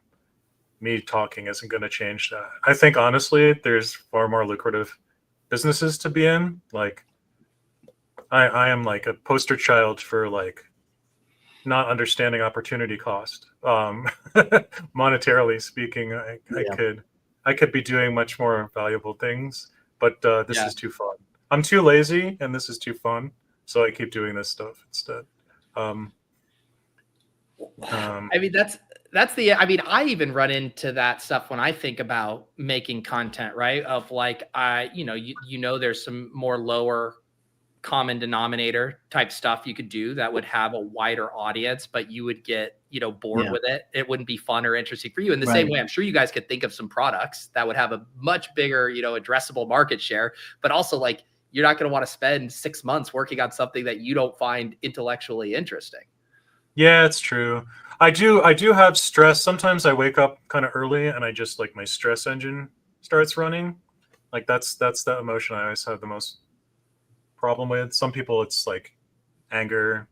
me talking isn't going to change that. I think honestly, there's far more lucrative businesses to be in. Like, I am like a poster child for like not understanding opportunity cost. Monetarily speaking, I could be doing much more valuable things, but this is too fun. I'm too lazy, and this is too fun, so I keep doing this stuff instead. I mean, I even run into that stuff when I think about making content, right? Of like, there's some more lower common denominator type stuff you could do that would have a wider audience, but you would get, bored with it. It wouldn't be fun or interesting for you. In the same way, I'm sure you guys could think of some products that would have a much bigger, addressable market share, but also like, you're not going to want to spend 6 months working on something that you don't find intellectually interesting. Yeah, it's true. I do have stress. Sometimes I wake up kind of early and I just like my stress engine starts running. Like that's the emotion I always have the most problem with. Some people it's like anger,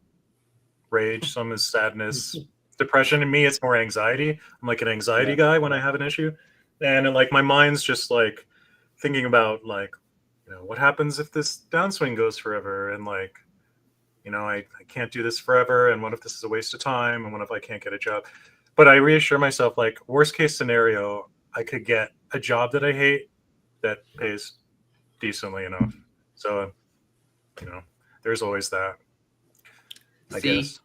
rage, some is sadness, depression. In me, it's more anxiety. I'm like an anxiety guy when I have an issue. And like my mind's just like thinking about like, what happens if this downswing goes forever? And like, I can't do this forever. And what if this is a waste of time? And what if I can't get a job? But I reassure myself, like, worst case scenario, I could get a job that I hate that pays decently enough. So, there's always that. I guess.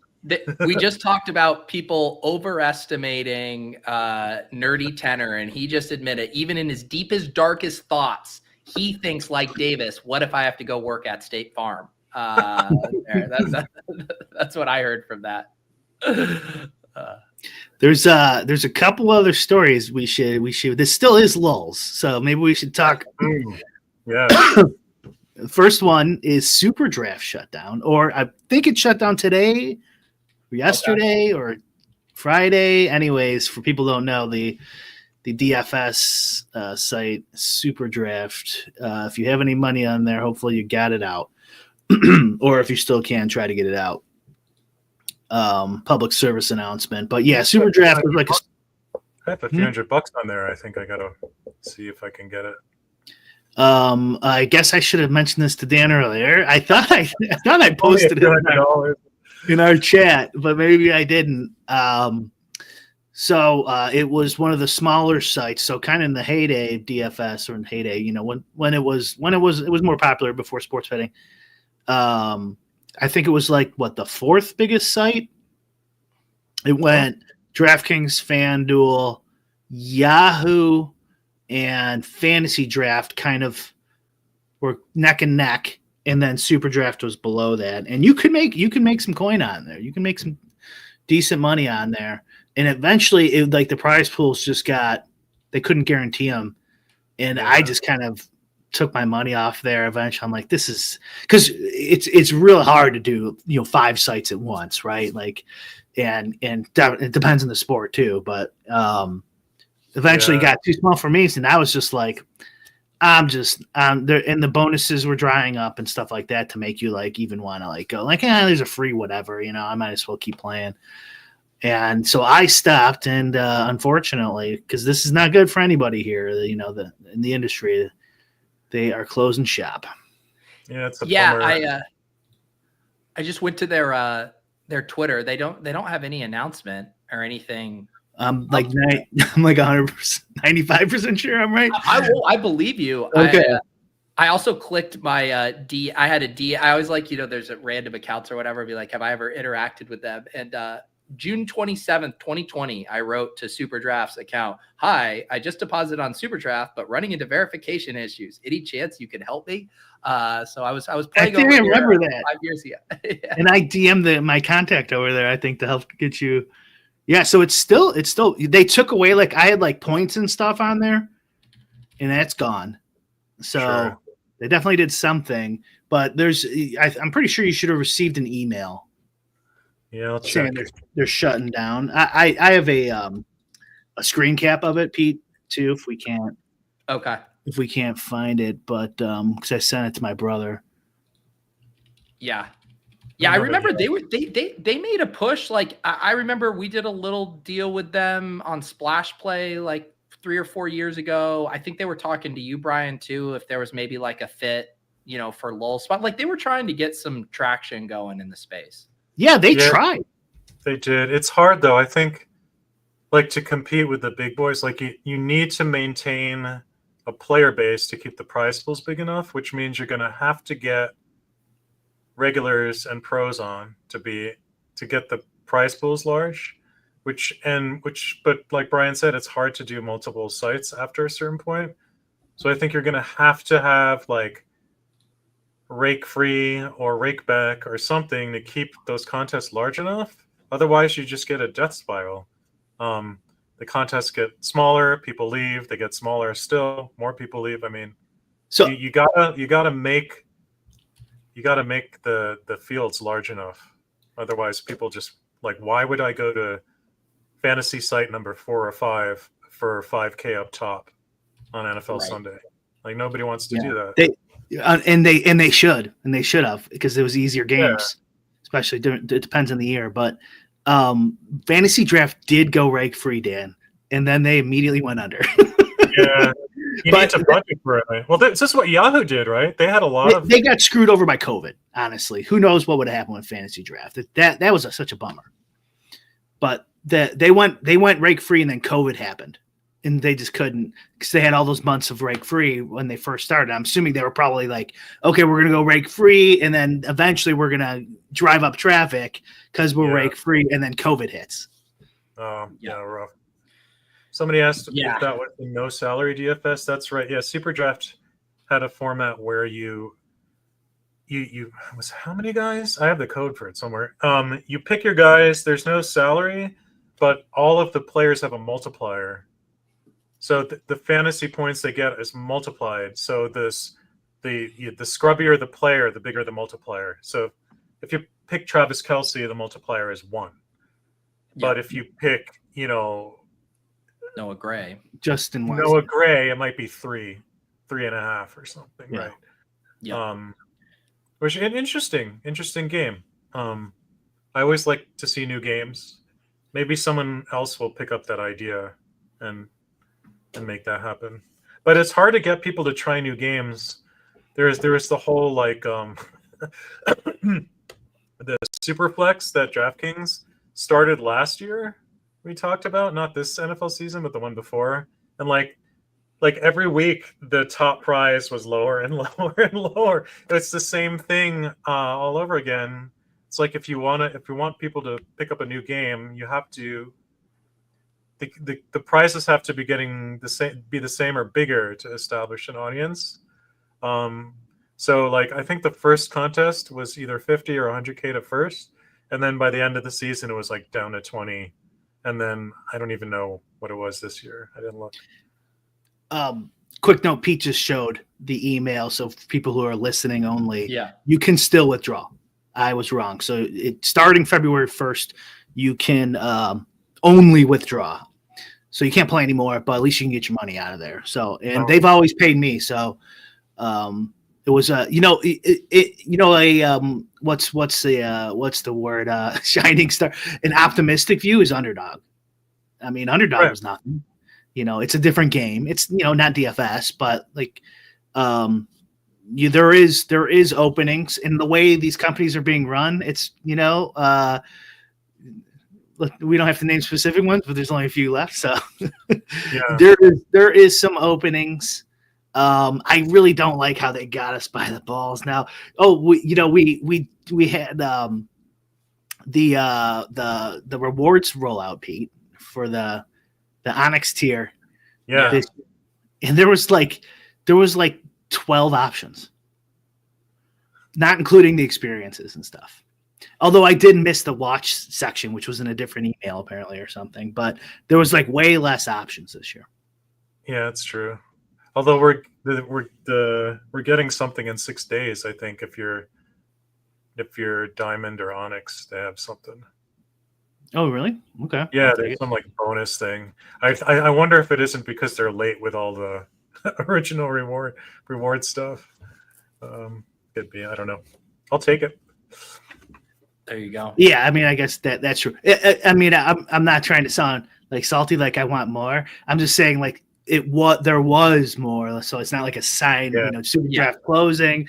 We just talked about people overestimating NerdyTenor, and he just admitted, even in his deepest, darkest thoughts, he thinks like Davis, what if I have to go work at State Farm? That's what I heard from that. There's a couple other stories we should. This still is lulls, so maybe we should talk. Yeah. The first one is SuperDraft shut down, or I think it shut down today, or yesterday, or Friday. Anyways, for people who don't know, the DFS site SuperDraft. If you have any money on there, hopefully you got it out. Or if you still can, try to get it out. Public service announcement. But yeah, SuperDraft was like I have a few $100 on there. I think I gotta see if I can get it. I guess I should have mentioned this to Dan earlier. I thought I posted it in our chat, but maybe I didn't. So it was one of the smaller sites. So kind of in the heyday of DFS, or in heyday, when it was more popular before sports betting. I think it was like the fourth biggest site. It went DraftKings, FanDuel, Yahoo, and Fantasy Draft kind of were neck and neck, and then SuperDraft was below that. And you can make some coin on there. You can make some decent money on there. And eventually, the prize pools they couldn't guarantee them, and I just kind of took my money off there. Eventually, I'm like, this is because it's real hard to do 5 sites at once, right? And it depends on the sport too, but eventually got too small for me, and I was just like, I'm just there, and the bonuses were drying up and stuff like that to make you even want to go there's a free whatever, I might as well keep playing. And so I stopped, and unfortunately, because this is not good for anybody here, in the industry, they are closing shop. Yeah, it's a bummer. I just went to their Twitter. They don't have any announcement or anything. I'm like 100%, 95% sure I'm right. I believe you. Okay. I also clicked my D. I had a D. I always there's a random accounts or whatever. Be like, have I ever interacted with them? And June 27th, 2020, I wrote to SuperDraft's account. Hi, I just deposited on SuperDraft, but running into verification issues. Any chance you can help me? So I was playing. I remember that 5 years ago. Yeah. And I DM'd my contact over there, I think, to help get you. Yeah, so it's still they took away I had points and stuff on there, and that's gone. So they definitely did something, but I'm pretty sure you should have received an email. Yeah, I'll check. They're shutting down. I have a screen cap of it, Pete, too, if we can't. Okay. If we can't find it, but because I sent it to my brother. Yeah. Yeah, I remember they made a push. I remember we did a little deal with them on Splash Play 3 or 4 years ago. I think they were talking to you, Brian, too, if there was maybe a fit, for lull spot. They were trying to get some traction going in the space. Yeah, they tried. They did. It's hard though. I think to compete with the big boys, you need to maintain a player base to keep the prize pools big enough, which means you're going to have to get regulars and pros on to get the prize pools large, but like Brian said, it's hard to do multiple sites after a certain point. So I think you're going to have rake free or rake back or something to keep those contests large enough. Otherwise, you just get a death spiral. The contests get smaller, people leave, they get smaller still, more people leave. I mean, so you gotta make the fields large enough. Otherwise, people just why would I go to fantasy site number 4 or 5 for 5K up top on NFL Sunday? Nobody wants to do that. They should have, because it was easier games, especially it depends on the year. But Fantasy Draft did go rake free, Dan, and then they immediately went under. Yeah, you need to budget for it. Well, this is what Yahoo did, right? They had a lot of. They got screwed over by COVID. Honestly, who knows what would have happened with Fantasy Draft? That was such a bummer. But they went rake free, and then COVID happened. And they just couldn't, because they had all those months of rake free when they first started. I'm assuming they were probably okay, we're going to go rake free, and then eventually we're going to drive up traffic because we're rake free, and then COVID hits. Rough. Somebody asked if that was the no salary DFS. That's right. Yeah, SuperDraft had a format where you was how many guys? I have the code for it somewhere. You pick your guys. There's no salary, but all of the players have a multiplier. So the fantasy points they get is multiplied. So the scrubbier the player, the bigger the multiplier. So if you pick Travis Kelce, the multiplier is 1. But if you pick, Noah Gray, it might be 3.5 or something, right? Yeah. Which an interesting game. I always like to see new games. Maybe someone else will pick up that idea and make that happen. but it's hard to get people to try new games. There's the whole like the Superflex that DraftKings started last year. We talked about not this NFL season, but the one before, and like every week the top prize was lower and lower and lower. It's the same thing all over again. It's like if you want people to pick up a new game, you have to the prizes have to be the same or bigger to establish an audience. So like I think the first contest was either 50 or 100K to first, and then by the end of the season it was like down to 20, and then I don't even know what it was this year. I didn't look. Quick note: Pete just showed the email, so for people who are listening only, Yeah. you can still withdraw. I was wrong. So starting February 1st, you can only withdraw. So you can't play anymore, but at least you can get your money out of there. So, and they've always paid me. So it was what's the word? Shining star. An optimistic view is Underdog. I mean, Underdog was nothing. It's a different game. It's not DFS, but like there is openings in the way these companies are being run. It's look, we don't have to name specific ones, but there's only a few left. So there is some openings. I really don't like how they got us by the balls now. Oh, we had the rewards rollout, Pete, for the Onyx tier. Yeah. And there was like 12 options, not including the experiences and stuff. Although I did miss the watch section, which was in a different email apparently or something, but there was like way less options this year. Yeah, it's true. Although we're getting something in 6 days, I think, if you're Diamond or Onyx, they have something. Oh, really? Okay. Yeah, there's some like bonus thing. I wonder if it isn't because they're late with all the original reward stuff. Could be. I don't know. I'll take it. There you go. Yeah, I mean, I guess that's true. I mean, I'm not trying to sound like salty, like I want more. I'm just saying, like there was more, so it's not like a sign. SuperDraft closing.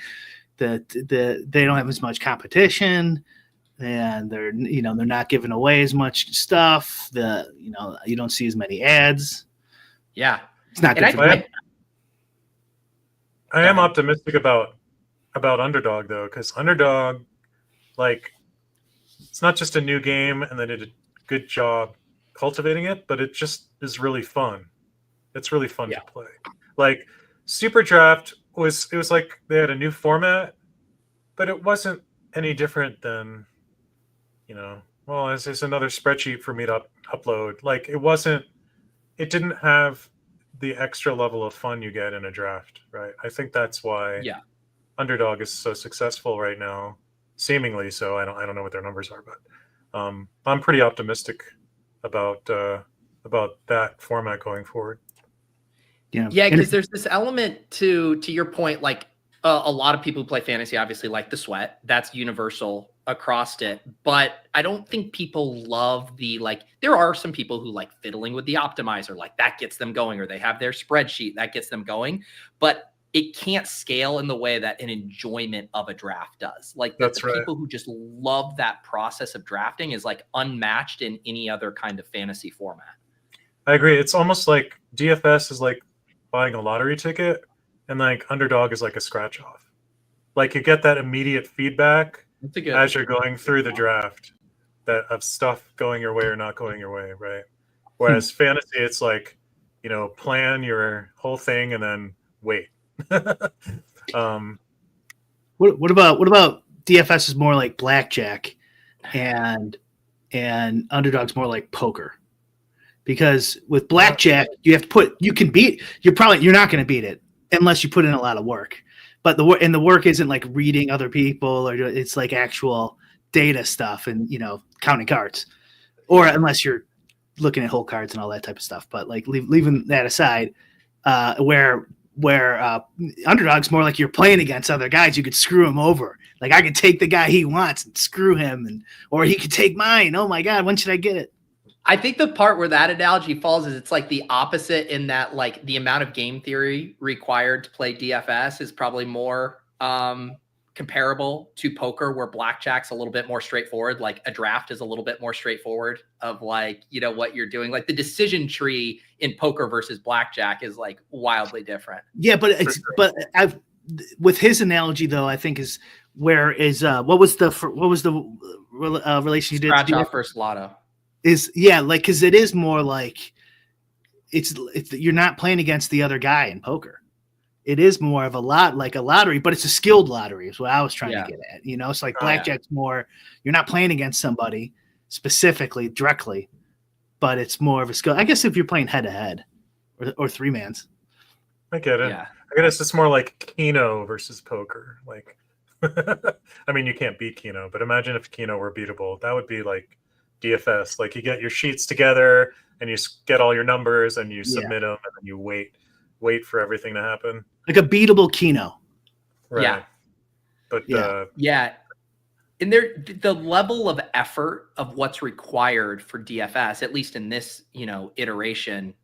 They don't have as much competition, and they're not giving away as much stuff. You don't see as many ads. Yeah, it's not good. I am optimistic about Underdog though, because Underdog, like, it's not just a new game and they did a good job cultivating it, but it just is really fun. It's really fun to play. Like SuperDraft was like they had a new format, but it wasn't any different than, it's another spreadsheet for me to upload. Like it didn't have the extra level of fun you get in a draft, right? I think that's why Underdog is so successful right now, seemingly so. I don't know what their numbers are, but I'm pretty optimistic about that format going forward. Yeah, because there's this element to your point, like a lot of people who play fantasy obviously like the sweat. That's universal across it. But I don't think people love there are some people who like fiddling with the optimizer, like that gets them going, or they have their spreadsheet that gets them going. But it can't scale in the way that an enjoyment of a draft does. Like the people who just love that process of drafting is like unmatched in any other kind of fantasy format. I agree. It's almost like DFS is like buying a lottery ticket, and like Underdog is like a scratch off. Like you get that immediate feedback as you're going through the draft of stuff going your way or not going your way, right? Whereas fantasy, it's like, plan your whole thing and then wait. What about DFS is more like blackjack, and Underdog's more like poker, because with blackjack you're not going to beat it unless you put in a lot of work, but the work isn't like reading other people, or it's like actual data stuff and counting cards, or unless you're looking at whole cards and all that type of stuff. But like leaving that aside, where Underdog's more like you're playing against other guys. You could screw him over. Like I could take the guy he wants and screw him, or he could take mine. Oh my God, when should I get it? I think the part where that analogy falls is it's like the opposite in that like the amount of game theory required to play DFS is probably more comparable to poker, where blackjack's a little bit more straightforward. Like a draft is a little bit more straightforward of like, you know, what you're doing. Like the decision tree in poker versus blackjack is like wildly different. Yeah, but I've with his analogy though, I think is where is what was the relation you did Scratch to off versus lotto. is like because it is more like it's you're not playing against the other guy in poker. It is more of a lottery, but it's a skilled lottery is what I was trying to get at. You know, it's like blackjack's more, you're not playing against somebody specifically directly, but it's more of a skill. I guess if you're playing head to head or three mans. I get it. Yeah. I guess it's more like Keno versus poker. Like, I mean, you can't beat Keno, but imagine if Keno were beatable. That would be like DFS. Like you get your sheets together and you get all your numbers and you submit them and then you wait for everything to happen. Like a beatable Keno. Right. Yeah. But and the level of effort of what's required for DFS, at least in this, you know, iteration,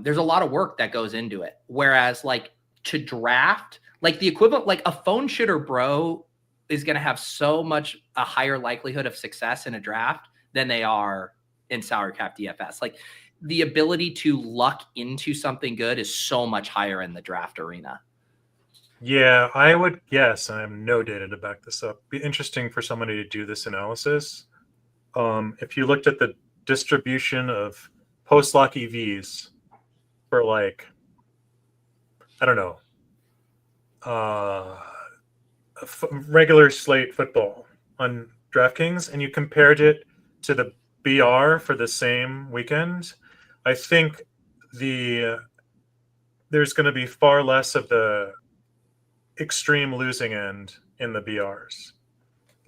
there's a lot of work that goes into it. Whereas like to draft, like the equivalent, like a phone shitter bro is going to have so much a higher likelihood of success in a draft than they are in salary cap DFS. Like the ability to luck into something good is so much higher in the draft arena. Yeah, I would guess, and I have no data to back this up, be interesting for somebody to do this analysis. If you looked at the distribution of post-lock EVs for like, I don't know, regular slate football on DraftKings, and you compared it to the BR for the same weekend, I think there's going to be far less of the extreme losing end in the BRs.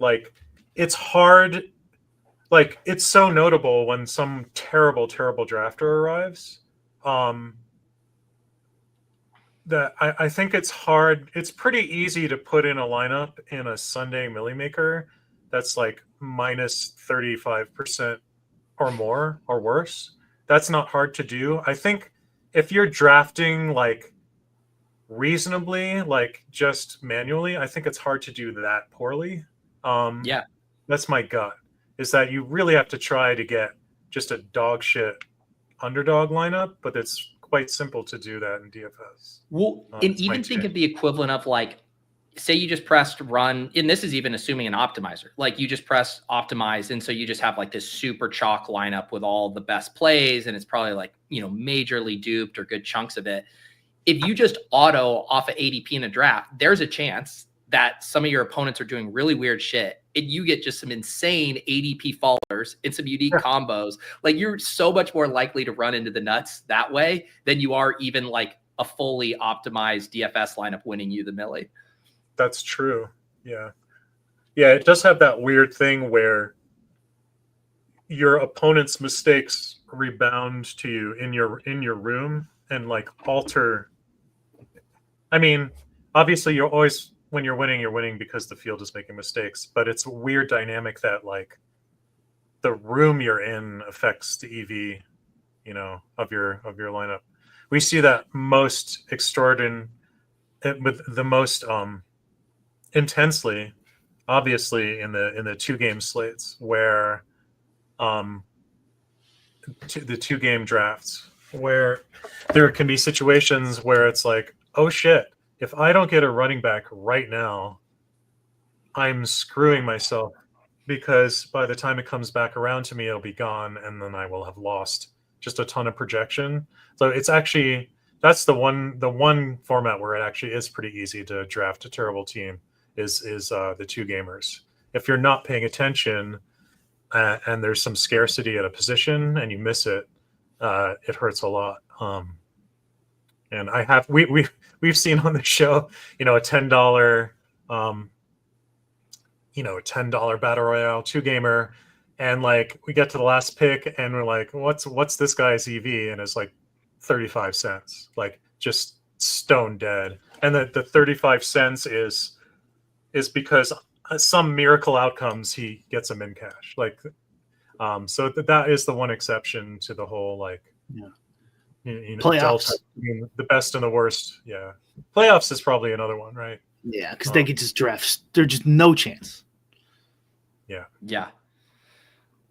Like it's hard, like it's so notable when some terrible drafter arrives, that I think it's hard. It's pretty easy to put in a lineup in a Sunday Millie Maker that's like minus 35% or more or worse. That's not hard to do. I think if you're drafting like reasonably, like just manually, I think it's hard to do that poorly. That's my gut, is that you really have to try to get just a dog shit underdog lineup, but it's quite simple to do that in DFS. Well, and even think of the equivalent of like, say you just pressed run, and this is even assuming an optimizer, like you just press optimize. And so you just have like this super chalk lineup with all the best plays. And it's probably like, you know, majorly duped or good chunks of it. If you just auto off of ADP in a draft, there's a chance that some of your opponents are doing really weird shit and you get just some insane ADP fallers and some unique combos. Like you're so much more likely to run into the nuts that way than you are even like a fully optimized DFS lineup winning you the millie. That's true. Yeah. Yeah, it does have that weird thing where your opponent's mistakes rebound to you in your room and like alter. I mean, obviously you're always, when you're winning because the field is making mistakes, but it's a weird dynamic that like the room you're in affects the EV, you know, of your lineup. We see that most extraordinary with the most intensely, obviously in the 2-game slates where the 2-game drafts, where there can be situations where it's like, oh shit, if I don't get a running back right now, I'm screwing myself, because by the time it comes back around to me, it'll be gone, and then I will have lost just a ton of projection. So it's actually, that's the one format where it actually is pretty easy to draft a terrible team is the 2-gamers. If you're not paying attention and there's some scarcity at a position and you miss it, it hurts a lot. And we've seen on the show, you know, a $10 battle royale 2-gamer, and like we get to the last pick and we're like, what's this guy's EV? And it's like 35 cents, like just stone dead. And the 35 cents is because some miracle outcomes he gets them in cash. Like So that is the one exception to the whole like Playoffs. delta between the best and the worst. Yeah, playoffs is probably another one, right? Yeah, because they could just draft. There's just no chance. Yeah.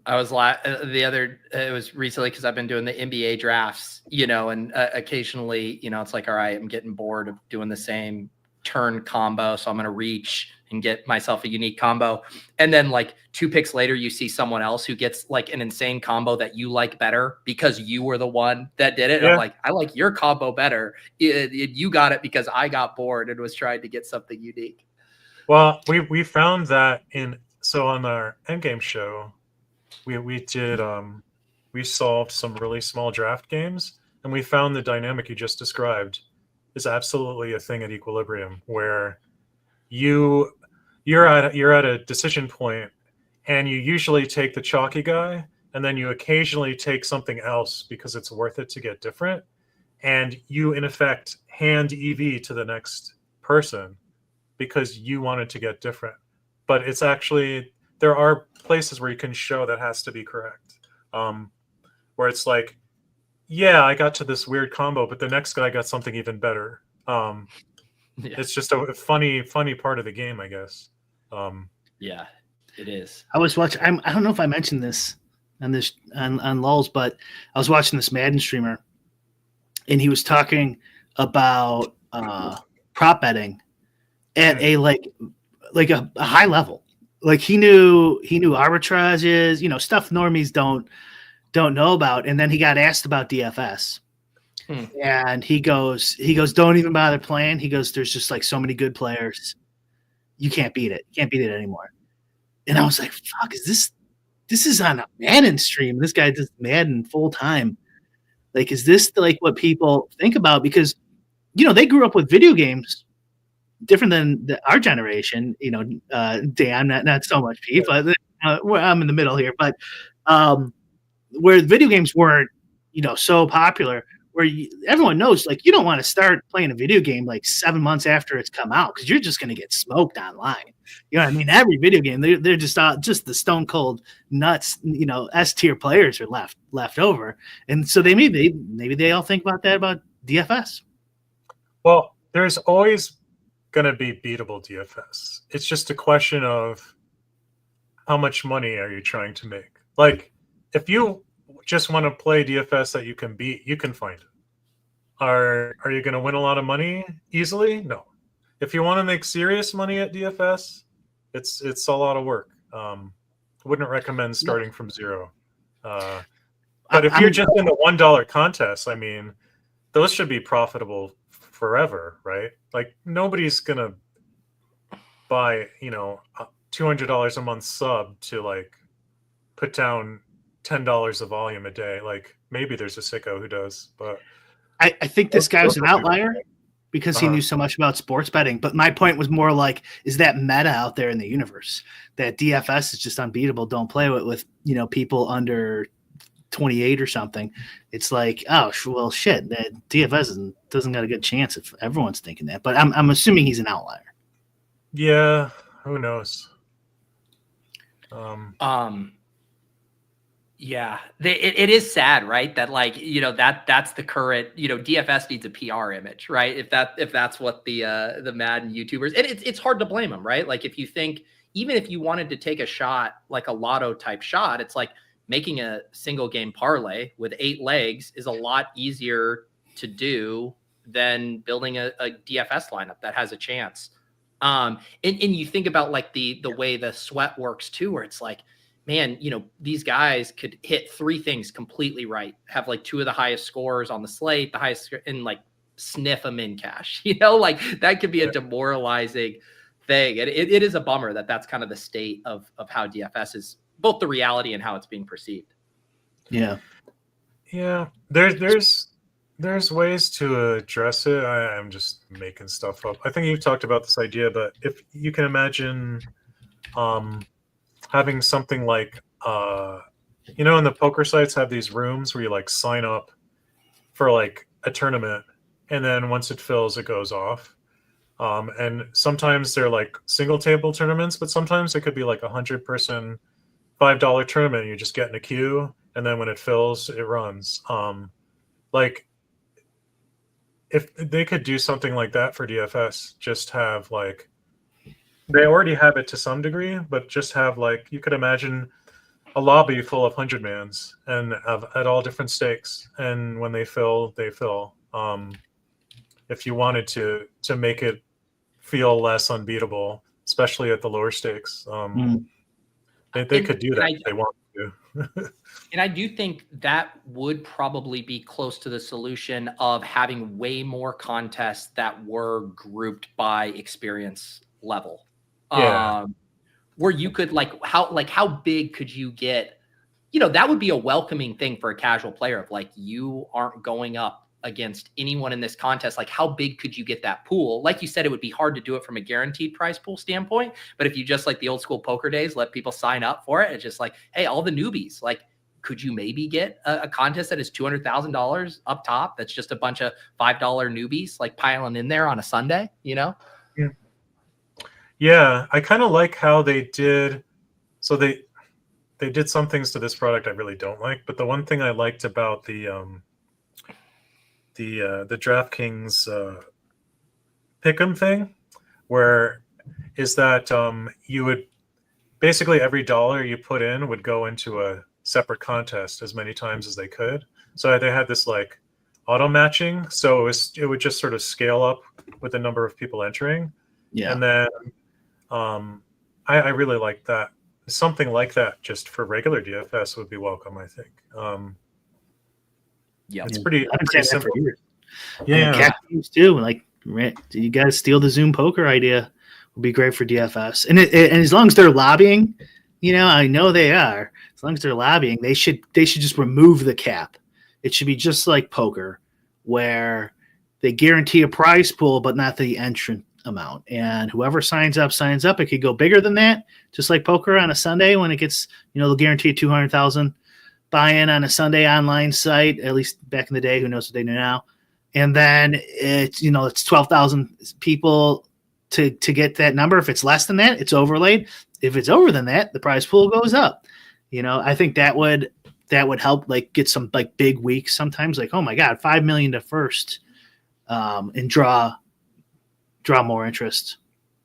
I was it was recently because I've been doing the NBA drafts, and occasionally, it's like, all right, I'm getting bored of doing the same turn combo. So I'm going to reach and get myself a unique combo. And then like 2 picks later, you see someone else who gets like an insane combo that you like better because you were the one that did it. Yeah. I'm like, I like your combo better. You got it because I got bored and was trying to get something unique. Well, we found that on our Endgame show, we solved some really small draft games, and we found the dynamic you just described is absolutely a thing at Equilibrium, where you're at a decision point, and you usually take the chalky guy, and then you occasionally take something else because it's worth it to get different, and you in effect hand EV to the next person because you wanted to get different. But it's actually, there are places where you can show that has to be correct, where it's like, yeah, I got to this weird combo, but the next guy got something even better. It's just a funny part of the game, I guess. Yeah, it is. I was watching. I don't know if I mentioned this on Lulz, but I was watching this Madden streamer, and he was talking about prop betting at a like a high level. Like he knew arbitrages, stuff normies don't know about. And then he got asked about DFS. And he goes, don't even bother playing. He goes, there's just like so many good players. You can't beat it. You can't beat it anymore. And I was like, fuck, this is on a Madden stream. This guy does Madden full time. Like, is this like what people think about? Because, they grew up with video games different than our generation, Dan, not so much Pete, but I'm in the middle here, but where video games weren't, so popular, where everyone knows, like, you don't want to start playing a video game like 7 months after it's come out because you're just going to get smoked online. You know what I mean? Every video game, they're just the stone cold nuts, S tier players are left over, and so maybe they all think about that about DFS. Well, there's always going to be beatable DFS. It's just a question of how much money are you trying to make. Like, if you just want to play DFS that you can beat, you can find it. Are you going to win a lot of money easily? No. If you want to make serious money at DFS, it's a lot of work. Wouldn't recommend starting from zero. But if you're just in the $1 contests, I mean, those should be profitable forever, right? Like, nobody's gonna buy $200 a month sub to like put down $10 of volume a day. Like, maybe there's a sicko who does, but I think this guy was an outlier because he knew so much about sports betting. But my point was more like, is that meta out there in the universe that DFS is just unbeatable? Don't play with people under 28 or something. It's like, oh well, shit, that DFS doesn't got a good chance if everyone's thinking that. But I'm assuming he's an outlier. Yeah, who knows? Yeah, it is sad, right? That like, that's the current, DFS needs a PR image, right? If that's what the Madden YouTubers, and it's hard to blame them, right? Like, if you think, even if you wanted to take a shot, like a lotto type shot, it's like making a single game parlay with 8 legs is a lot easier to do than building a DFS lineup that has a chance. And you think about like the way the sweat works too, where it's like, man, these guys could hit 3 things completely right, have like 2 of the highest scores on the slate, the highest, and like sniff them in cash, like that could be a demoralizing thing. And it is a bummer that that's kind of the state of how DFS is, both the reality and how it's being perceived. Yeah. There's ways to address it. I'm just making stuff up. I think you've talked about this idea, but if you can imagine having something like in the poker sites have these rooms where you like sign up for like a tournament, and then once it fills, it goes off. And sometimes they're like single table tournaments, but sometimes it could be like 100-person $5 tournament. You just get in a queue, and then when it fills, it runs. Like if they could do something like that for DFS, just have like they already have it to some degree, but just have like you could imagine a lobby full of 100-mans and at all different stakes, and when they fill, they fill. If you wanted to make it feel less unbeatable, especially at the lower stakes, they could do that if they want to. And I do think that would probably be close to the solution of having way more contests that were grouped by experience level. Yeah. Where you could how big could you get? That would be a welcoming thing for a casual player of like, you aren't going up against anyone in this contest. Like, how big could you get that pool? Like you said, it would be hard to do it from a guaranteed prize pool standpoint. But if you just like the old school poker days, let people sign up for it. It's just like, hey, all the newbies, like, could you maybe get a contest that is $200,000 up top? That's just a bunch of $5 newbies like piling in there on a Sunday, Yeah, I kind of like how they did. So they did some things to this product I really don't like, but the one thing I liked about the DraftKings pick'em thing, where is that you would basically every dollar you put in would go into a separate contest as many times as they could. So they had this like auto matching, so it would just sort of scale up with the number of people entering. Yeah. And then I really like that. Something like that just for regular DFS would be welcome, I think. Yeah, it's pretty simple. Yeah, cat games too. Like, you guys steal the Zoom poker idea. Would be great for DFS, and as long as they're lobbying, I know they are. As long as they're lobbying, they should just remove the cap. It should be just like poker, where they guarantee a prize pool, but not the entrant amount. And whoever signs up. It could go bigger than that, just like poker on a Sunday when it gets, they'll guarantee 200,000 buy-in on a Sunday online site, at least back in the day. Who knows what they do now? And then it's 12,000 people to get that number. If it's less than that, it's overlaid. If it's over than that, the prize pool goes up. I think that would help, like, get some like big weeks sometimes, like, oh my God, 5 million to first, and draw more interest.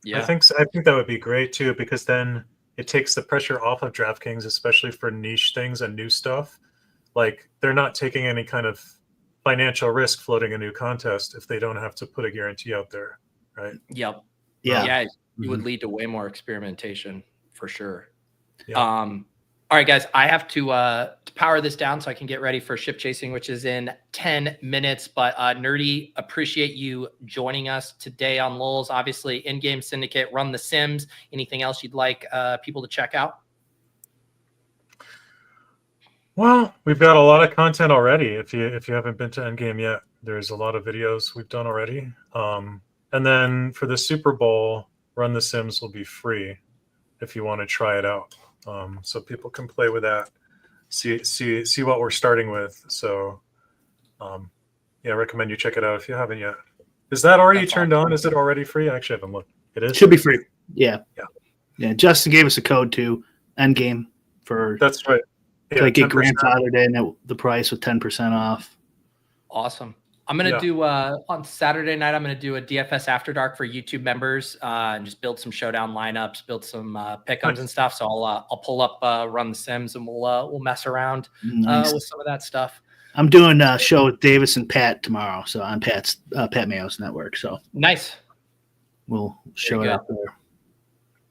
Yeah, I think that would be great too, because then it takes the pressure off of DraftKings, especially for niche things and new stuff. Like, they're not taking any kind of financial risk floating a new contest if they don't have to put a guarantee out there, right? Yep. Yeah. You would lead to way more experimentation for sure. Yeah. All right, guys, I have to power this down so I can get ready for ship chasing, which is in 10 minutes. But Nerdy, appreciate you joining us today on Lulz. Obviously, Endgame Syndicate, Run the Sims. Anything else you'd like people to check out? Well, we've got a lot of content already. If you haven't been to Endgame yet, there's a lot of videos we've done already. And then for the Super Bowl, Run the Sims will be free if you want to try it out. So people can play with that, see what we're starting with. So, I recommend you check it out if you haven't yet. Is that already turned on? Is it already free? I actually haven't looked. It is. Should be free. Yeah. Yeah. Justin gave us a code to Endgame for. That's right. Yeah, like get grandfathered in the price with 10% off. Awesome. I'm going to do on Saturday night, I'm going to do a DFS After Dark for YouTube members and just build some showdown lineups, build some pick'ems and stuff. So I'll pull up Run the Sims and we'll mess around with some of that stuff. I'm doing a show with Davis and Pat tomorrow. So on Pat Mayo's network. So nice. We'll show it up there.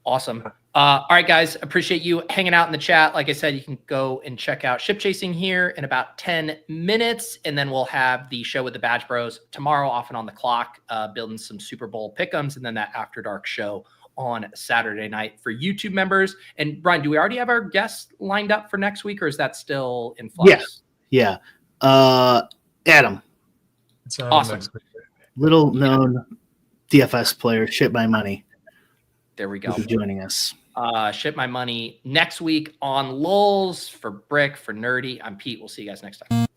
Awesome. All right, guys, appreciate you hanging out in the chat. Like I said, you can go and check out Ship Chasing here in about 10 minutes. And then we'll have the show with the Badge Bros tomorrow, off and on the clock, building some Super Bowl pick'ems, and then that After Dark show on Saturday night for YouTube members. And Brian, do we already have our guests lined up for next week, or is that still in flux? Yeah. Adam. It's awesome. Little known DFS player, Ship My Money. There we go. Who's joining us. Ship My Money next week on Lulz. For Bric, for Nerdy, I'm Pete. We'll see you guys next time.